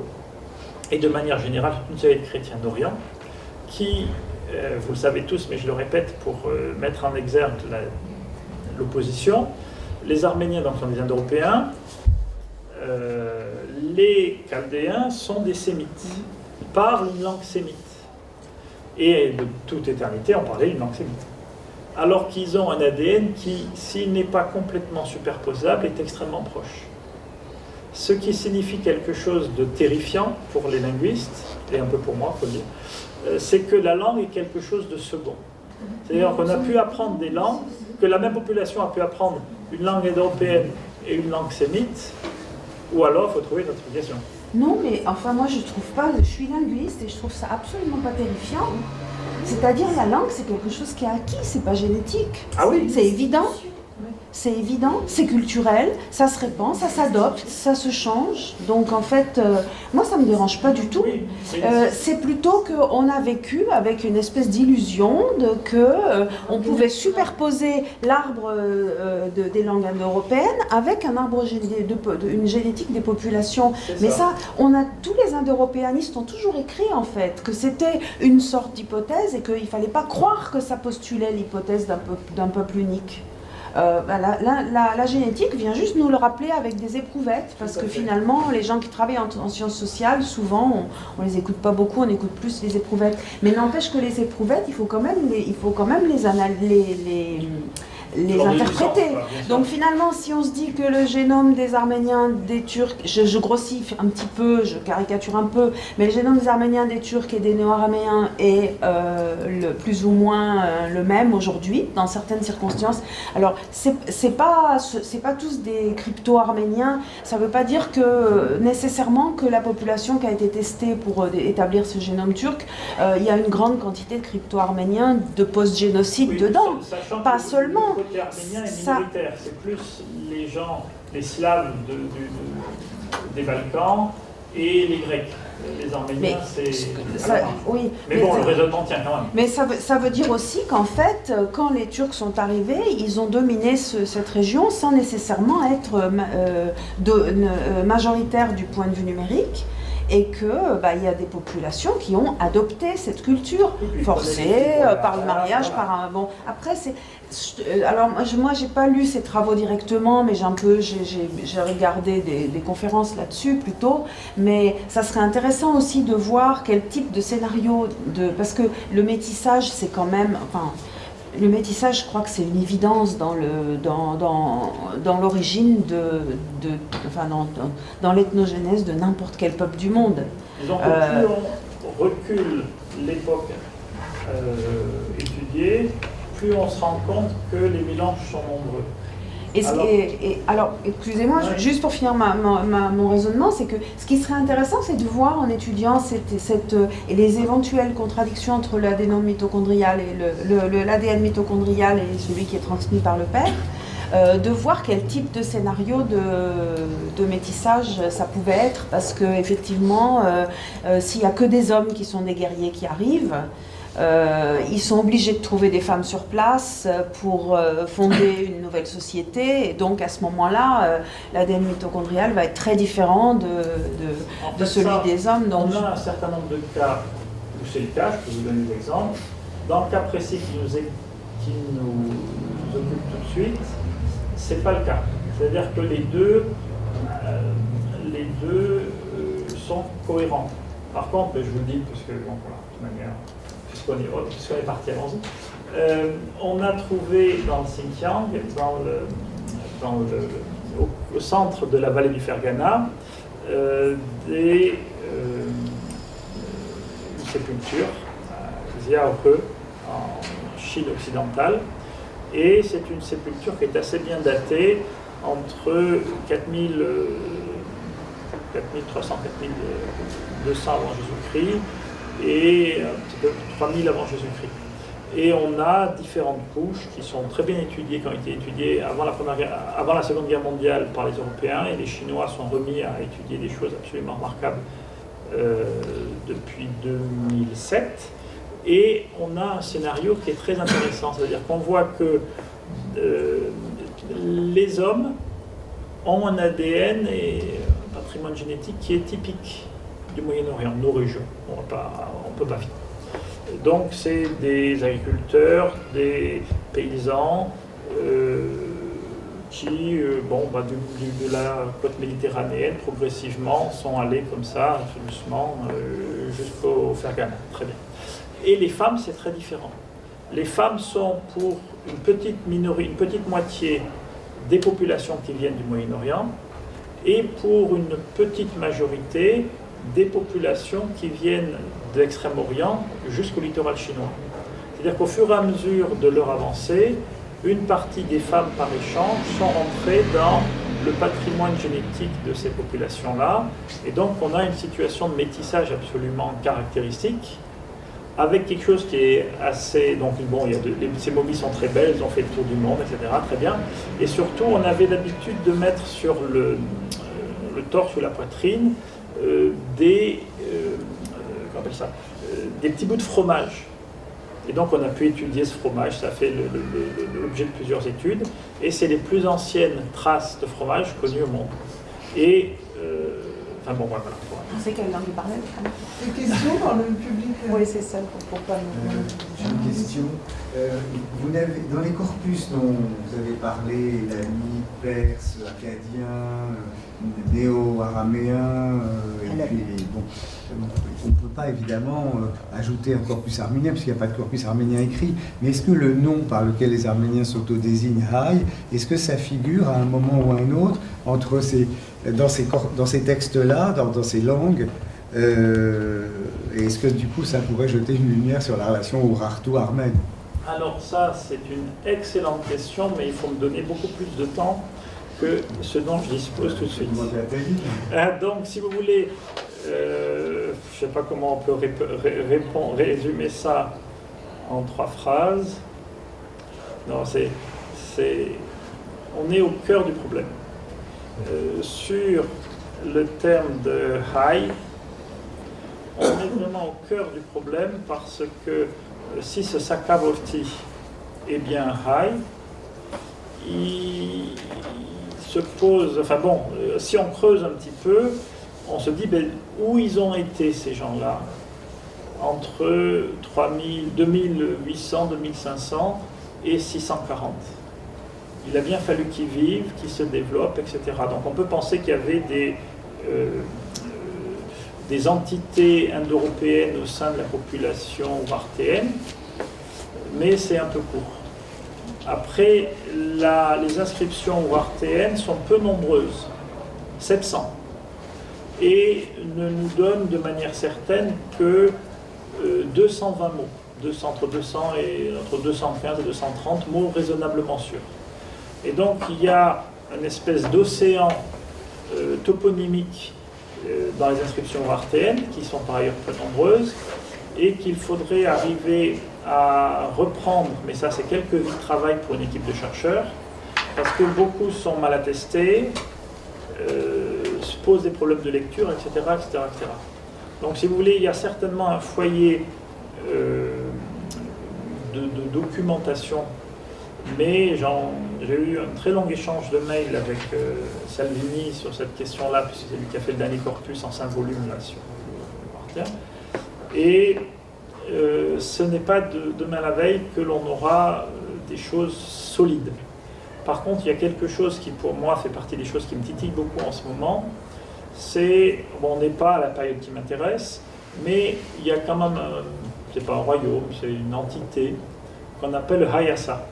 et de manière générale, une série de chrétiens d'Orient, qui, vous le savez tous, mais je le répète pour mettre en exergue l'opposition. Les Arméniens donc, sont des Indo-Européens. Les Chaldéens sont des Sémites. Ils parlent une langue sémite. Et de toute éternité, on parlait une langue sémite. Alors qu'ils ont un ADN qui, s'il n'est pas complètement superposable, est extrêmement proche. Ce qui signifie quelque chose de terrifiant pour les linguistes, et un peu pour moi, il faut le dire, c'est que la langue est quelque chose de second. C'est-à-dire qu'on a pu apprendre des langues, que la même population a pu apprendre une langue indo-européenne et une langue sémite, ou alors il faut trouver une autre explication. Non, mais enfin moi je trouve pas, je suis linguiste et je trouve ça absolument pas terrifiant. C'est-à-dire la langue c'est quelque chose qui est acquis, c'est pas génétique. Ah oui. C'est évident. C'est évident, c'est culturel, ça se répand, ça s'adopte, ça se change. Donc en fait, moi ça ne me dérange pas du tout. C'est plutôt qu'on a vécu avec une espèce d'illusion qu'on pouvait superposer l'arbre des langues indo-européennes avec un arbre une génétique des populations. Mais ça, tous les indo-européanistes ont toujours écrit en fait que c'était une sorte d'hypothèse et qu'il ne fallait pas croire que ça postulait l'hypothèse d'un peuple unique. La génétique vient juste nous le rappeler avec des éprouvettes, parce que finalement, les gens qui travaillent en sciences sociales, souvent, on les écoute pas beaucoup, on écoute plus les éprouvettes. Mais n'empêche que les éprouvettes, il faut quand même les interpréter. Donc finalement, si on se dit que le génome des Arméniens, des Turcs, je grossis un petit peu, je caricature un peu, mais le génome des Arméniens, des Turcs et des Néo-Araméens est plus ou moins le même aujourd'hui, dans certaines circonstances. Alors, c'est pas tous des crypto-arméniens, ça veut pas dire que nécessairement que la population qui a été testée pour établir ce génome turc, il y a une grande quantité de crypto-arméniens de post-génocide dedans. Pas seulement. Le côté arménien est minoritaire, c'est plus les gens, les Slaves des Balkans et les Grecs. Les Arméniens, oui, mais bon, le raisonnement tient quand même. Mais ça veut dire aussi qu'en fait, quand les Turcs sont arrivés, ils ont dominé cette région sans nécessairement être majoritaires du point de vue numérique. Et qu'il y a des populations qui ont adopté cette culture, forcée par le mariage, voilà. Par un... Bon, après, alors moi j'ai pas lu ces travaux directement, mais j'ai regardé des conférences là-dessus plutôt, mais ça serait intéressant aussi de voir quel type de scénario, parce que le métissage c'est quand même... Le métissage, je crois que c'est une évidence dans l'origine dans l'ethnogénèse de n'importe quel peuple du monde. Disons que plus on recule l'époque étudiée, plus on se rend compte que les mélanges sont nombreux. Alors, excusez-moi, ouais. Juste pour finir mon raisonnement, c'est que ce qui serait intéressant, c'est de voir en étudiant et les éventuelles contradictions entre l'adénome mitochondrial et l'ADN mitochondrial et celui qui est transmis par le père, de voir quel type de scénario de métissage ça pouvait être, parce qu'effectivement, s'il n'y a que des hommes qui sont des guerriers qui arrivent, ils sont obligés de trouver des femmes sur place pour fonder une nouvelle société, et donc à ce moment-là, l'ADN mitochondrial va être très différent de celui des hommes. Donc on a un certain nombre de cas où c'est le cas, je peux vous donner des exemples. Dans le cas précis qui nous occupe tout de suite, c'est pas le cas. C'est-à-dire que les deux sont cohérents. Par contre, je vous le dis, parce que bon, voilà, de toute manière, puisqu'on est parti, allons-y. On a trouvé dans le Xinjiang, au centre de la vallée du Ferghana, une sépulture, Ziaohe, en Chine occidentale, et c'est une sépulture qui est assez bien datée, entre 4300 4200 avant Jésus-Christ et un petit peu 3000 avant Jésus-Christ. Et on a différentes couches qui sont très bien étudiées, qui ont été étudiées avant la Seconde Guerre mondiale par les Européens, et les Chinois sont remis à étudier des choses absolument remarquables depuis 2007. Et on a un scénario qui est très intéressant, c'est-à-dire qu'on voit que les hommes ont un ADN et un patrimoine génétique qui est typique du Moyen-Orient, nos régions. On ne peut pas finir. Donc c'est des agriculteurs, des paysans, qui, de la côte méditerranéenne, progressivement, sont allés comme ça, tout doucement, jusqu'au Fergana. Très bien. Et les femmes, c'est très différent. Les femmes sont pour une petite moitié des populations qui viennent du Moyen-Orient et pour une petite majorité des populations qui viennent de l'Extrême-Orient jusqu'au littoral chinois. C'est-à-dire qu'au fur et à mesure de leur avancée, une partie des femmes par échange sont rentrées dans le patrimoine génétique de ces populations-là. Et donc on a une situation de métissage absolument caractéristique, avec quelque chose qui est assez... Donc bon, ces momies sont très belles, elles ont fait le tour du monde, etc. Très bien. Et surtout, on avait l'habitude de mettre sur le torse ou la poitrine des petits bouts de fromage. Et donc on a pu étudier ce fromage, ça fait l'objet de plusieurs études, et c'est les plus anciennes traces de fromage connues au monde. Et, voilà. On sait quelle langue il parlait. Des questions dans le public? Oui, c'est ça, pour pas J'ai une question. Dans les corpus dont vous avez parlé, élamite, perse, acadien, néo-araméen, et puis bon, on ne peut pas évidemment ajouter un corpus arménien, puisqu'il n'y a pas de corpus arménien écrit, mais est-ce que le nom par lequel les Arméniens s'autodésignent, Hay, est-ce que ça figure à un moment ou à un autre dans ces textes-là, dans ces langues, et est-ce que du coup ça pourrait jeter une lumière sur la relation urartu-armène? Alors ça, c'est une excellente question, mais il faut me donner beaucoup plus de temps que ce dont je dispose tout de suite. Donc, si vous voulez, je ne sais pas comment on peut résumer ça en 3 phrases. Non, on est au cœur du problème. Sur le terme de Hay, on est vraiment au cœur du problème parce que si ce Sakavorti est bien Hay, il se pose, si on creuse un petit peu, on se dit où ils ont été ces gens-là entre 2800, 2500 et 640. Il a bien fallu qu'ils vivent, qu'ils se développent, etc. Donc on peut penser qu'il y avait des entités indo-européennes au sein de la population urartéenne, mais c'est un peu court. Après, les inscriptions urartéennes sont peu nombreuses, 700, et ne nous donnent de manière certaine que 220 mots, entre 215 et 230 mots raisonnablement sûrs. Et donc il y a une espèce d'océan toponymique dans les inscriptions urartéennes, qui sont par ailleurs peu nombreuses, et qu'il faudrait arriver à reprendre, mais ça c'est quelques vies de travail pour une équipe de chercheurs, parce que beaucoup sont mal attestés, se posent des problèmes de lecture, etc., etc., etc. Donc si vous voulez, il y a certainement un foyer de documentation, mais j'ai eu un très long échange de mails avec Salvini sur cette question-là, puisque c'est lui qui a fait le dernier corpus en 5 volumes là, sur le Urartien. Et ce n'est pas demain la veille que l'on aura des choses solides. Par contre, il y a quelque chose qui, pour moi, fait partie des choses qui me titillent beaucoup en ce moment. C'est, on n'est pas à la période qui m'intéresse, mais il y a quand même, c'est pas un royaume, c'est une entité qu'on appelle le Hayasa.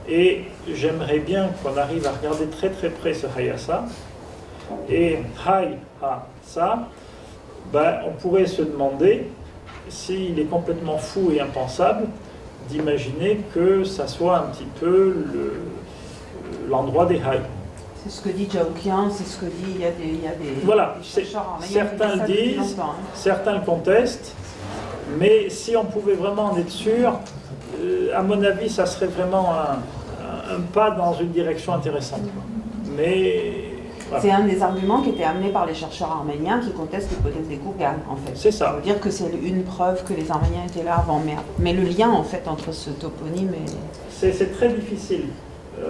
Et j'aimerais bien qu'on arrive à regarder très très près ce Hayasa. Et Hayasa, on pourrait se demander s'il est complètement fou et impensable d'imaginer que ça soit un petit peu l'endroit des Hay. C'est ce que dit Jaoukian, c'est ce que dit, il y a des voilà, chercheurs arméniens certains le disent, certains le contestent, mais si on pouvait vraiment en être sûr, à mon avis, ça serait vraiment un pas dans une direction intéressante. Mais voilà. C'est un des arguments qui était amené par les chercheurs arméniens qui contestent l'hypothèse des Gourganes, en fait. C'est ça. Ça veut dire que c'est une preuve que les Arméniens étaient là avant, mais le lien, en fait, entre ce toponyme et... C'est très difficile.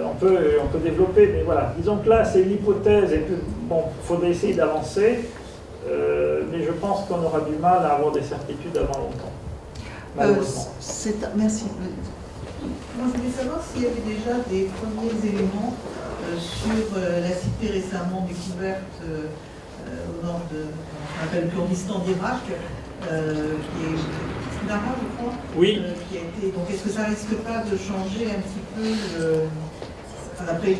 On peut développer, mais voilà. Disons que là, c'est l'hypothèse, et puis, bon, il faudrait essayer d'avancer, mais je pense qu'on aura du mal à avoir des certitudes avant longtemps. Malheureusement. Merci. Moi, je voulais savoir s'il y avait déjà des premiers éléments sur la cité récemment découverte au nord de, on appelle le Kurdistan d'Irak, qui est Nara, je crois. Oui. Qui a été, donc, est-ce que ça risque pas de changer un petit peu enfin, après,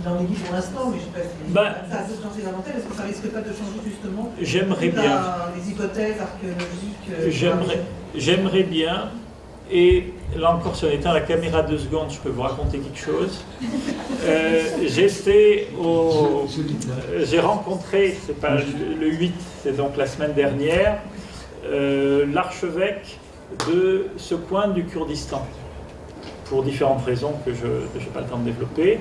dans les livres pour l'instant, mais je ne sais pas si ça a changé davantage. Est-ce que ça risque pas de changer justement les hypothèses archéologiques J'aimerais bien. Et là encore, si on éteint la caméra 2 secondes, je peux vous raconter quelque chose. J'ai rencontré, c'est pas le 8, c'est donc la semaine dernière, l'archevêque de ce coin du Kurdistan, pour différentes raisons que je n'ai pas le temps de développer.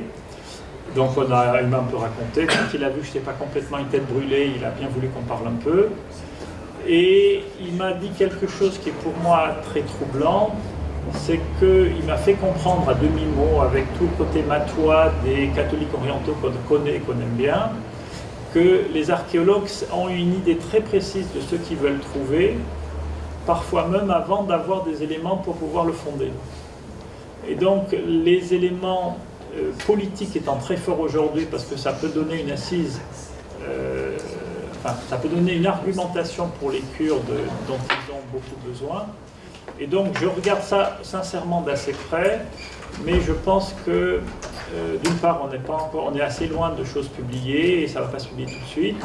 Donc il m'a un peu raconté. Quand il a vu que je n'étais pas complètement une tête brûlée, il a bien voulu qu'on parle un peu. Et il m'a dit quelque chose qui est pour moi très troublant, c'est qu'il m'a fait comprendre à demi-mot, avec tout le côté matois des catholiques orientaux qu'on connaît et qu'on aime bien, que les archéologues ont une idée très précise de ce qu'ils veulent trouver, parfois même avant d'avoir des éléments pour pouvoir le fonder. Et donc les éléments politiques étant très forts aujourd'hui, parce que ça peut donner une assise, ça peut donner une argumentation pour les Kurdes dont ils ont beaucoup besoin. Et donc je regarde ça sincèrement d'assez près, mais je pense que d'une part on est assez loin de choses publiées et ça ne va pas se publier tout de suite.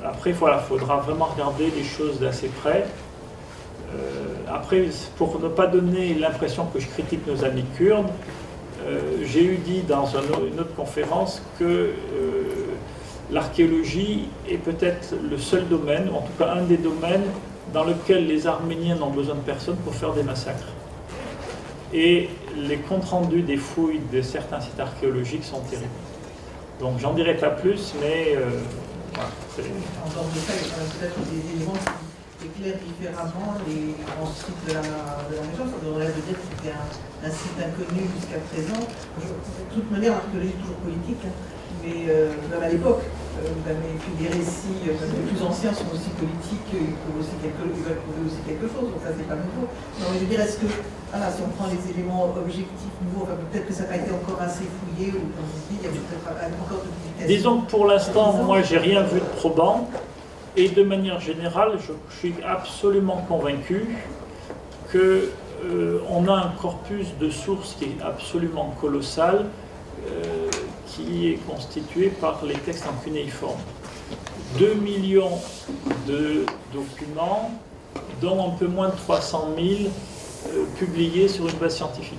Après voilà, il faudra vraiment regarder les choses d'assez près. Après, pour ne pas donner l'impression que je critique nos amis kurdes, j'ai eu dit dans une autre conférence que l'archéologie est peut-être le seul domaine, ou en tout cas un des domaines, dans lequel les Arméniens n'ont besoin de personne pour faire des massacres. Et les comptes rendus des fouilles de certains sites archéologiques sont terribles. Donc j'en dirai pas plus, mais voilà. En dehors de ça, il y a quand même peut-être des éléments qui éclairent différemment les grands sites de la région. Ça devrait dire que c'était un site inconnu jusqu'à présent. De toute manière, l'archéologie est toujours politique, hein. Mais même à l'époque, vous avez que des récits les plus anciens sont aussi politiques, ils veulent prouver aussi quelque chose, donc ça c'est pas nouveau. Non mais je veux dire, est-ce que, voilà, si on prend les éléments objectifs nouveaux, peut-être que ça n'a pas été encore assez fouillé, ou comme vous dites, il y a peut-être encore de publications. Disons que pour l'instant, moi j'ai rien vu de probant, et de manière générale, je suis absolument convaincu que on a un corpus de sources qui est absolument colossal, qui est constitué par les textes en cunéiforme. 2 millions de documents, dont un peu moins de 300 000 publiés sur une base scientifique.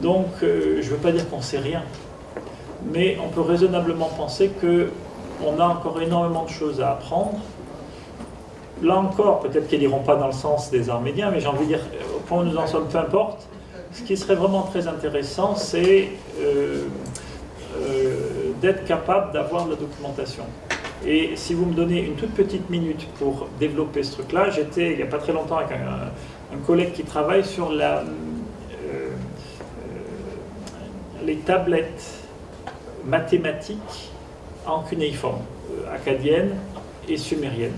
Donc, je ne veux pas dire qu'on ne sait rien, mais on peut raisonnablement penser qu'on a encore énormément de choses à apprendre. Là encore, peut-être qu'elles n'iront pas dans le sens des Arméniens, mais j'ai envie de dire, au point où nous en sommes, peu importe. Ce qui serait vraiment très intéressant, c'est d'être capable d'avoir de la documentation. Et si vous me donnez une toute petite minute pour développer ce truc-là, j'étais il n'y a pas très longtemps avec un collègue qui travaille sur les tablettes mathématiques en cunéiforme, akkadienne et sumérienne.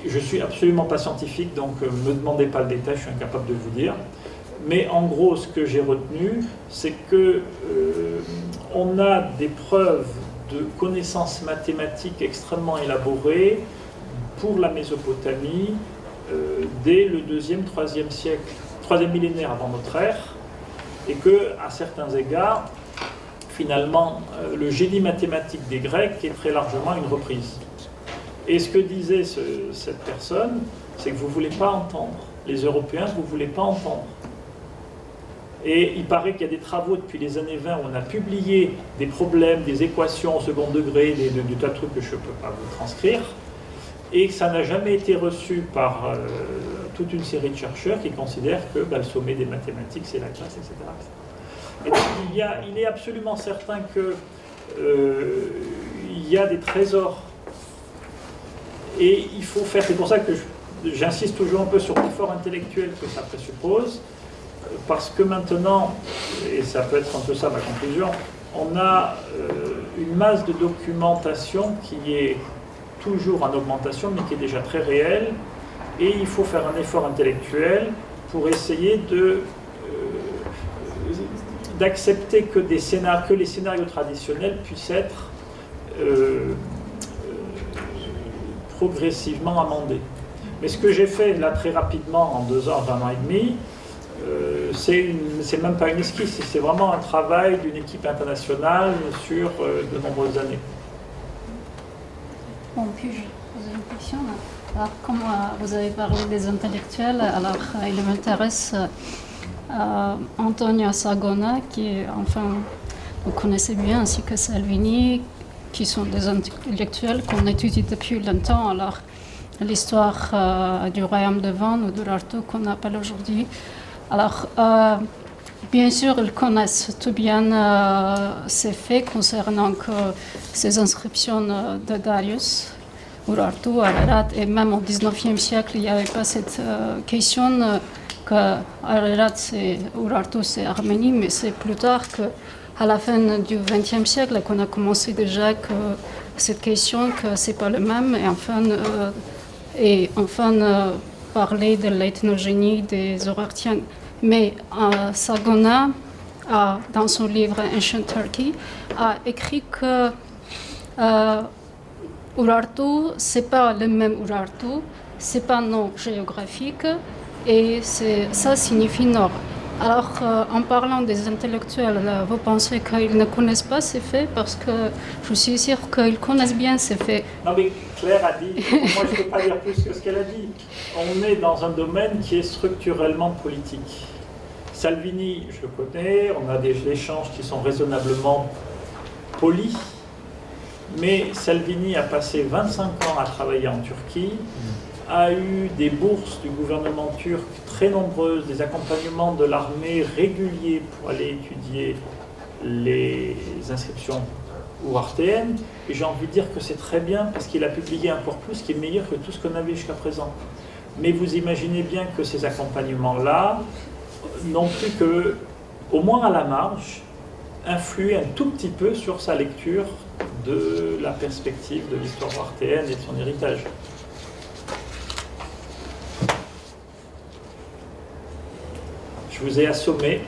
Je ne suis absolument pas scientifique, donc ne me demandez pas le détail, je suis incapable de vous dire. Mais en gros, ce que j'ai retenu, c'est que on a des preuves de connaissances mathématiques extrêmement élaborées pour la Mésopotamie dès le 2e, 3e siècle, 3e millénaire avant notre ère, et que, à certains égards, finalement, le génie mathématique des Grecs est très largement une reprise. Et ce que disait cette personne, c'est que vous ne voulez pas entendre. Les Européens, vous ne voulez pas entendre. Et il paraît qu'il y a des travaux depuis les années 20 où on a publié des problèmes, des équations au second degré, du tas de trucs que je ne peux pas vous transcrire, et que ça n'a jamais été reçu par toute une série de chercheurs qui considèrent que le sommet des mathématiques, c'est la classe, etc. Et donc, il est absolument certain qu'il y a des trésors. Et il faut faire, c'est pour ça que j'insiste toujours un peu sur l'effort intellectuel que ça présuppose, parce que maintenant, et ça peut être un peu ça ma conclusion, on a une masse de documentation qui est toujours en augmentation, mais qui est déjà très réelle, et il faut faire un effort intellectuel pour essayer d'accepter que les scénarios traditionnels puissent être progressivement amendés. Mais ce que j'ai fait là très rapidement en 2 ans, 1 an et demi, c'est même pas une esquisse, c'est vraiment un travail d'une équipe internationale sur de nombreuses années. Bon, puis-je poser une question là? Alors, comme vous avez parlé des intellectuels, alors il m'intéresse Antonio Sagona, qui est, enfin, vous connaissez bien, ainsi que Salvini, qui sont des intellectuels qu'on étudie depuis longtemps. Alors, l'histoire du royaume de Vannes ou d'Urartu qu'on appelle aujourd'hui. Alors, bien sûr, ils connaissent tout bien ces faits concernant ces inscriptions de Darius, Urartu, Ararat, et même au XIXe siècle, il n'y avait pas cette question que Ararat, c'est Urartu, c'est Arménie, mais c'est plus tard qu'à la fin du XXe siècle qu'on a commencé déjà que cette question que c'est pas le même, et enfin parler de l'ethnogénie des Urartiens. Mais Sagona, dans son livre Ancient Turkey, a écrit que Urartu, c'est pas le même Urartu, c'est pas un nom géographique, et ça signifie nord. Alors, en parlant des intellectuels, vous pensez qu'ils ne connaissent pas ces faits? Parce que je suis sûre qu'ils connaissent bien ces faits. Non mais Claire a dit, moi je ne peux pas dire plus que ce qu'elle a dit. On est dans un domaine qui est structurellement politique. Salvini, je le connais, on a des échanges qui sont raisonnablement polis, mais Salvini a passé 25 ans à travailler en Turquie, a eu des bourses du gouvernement turc très nombreuses, des accompagnements de l'armée réguliers pour aller étudier les inscriptions urartéennes, et j'ai envie de dire que c'est très bien parce qu'il a publié un corpus qui est meilleur que tout ce qu'on avait jusqu'à présent. Mais vous imaginez bien que ces accompagnements-là n'ont plus que, au moins à la marge, influer un tout petit peu sur sa lecture de la perspective de l'histoire urartéenne et de son héritage. Je vous ai assommé.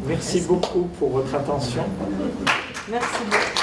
Merci beaucoup pour votre attention. Merci beaucoup.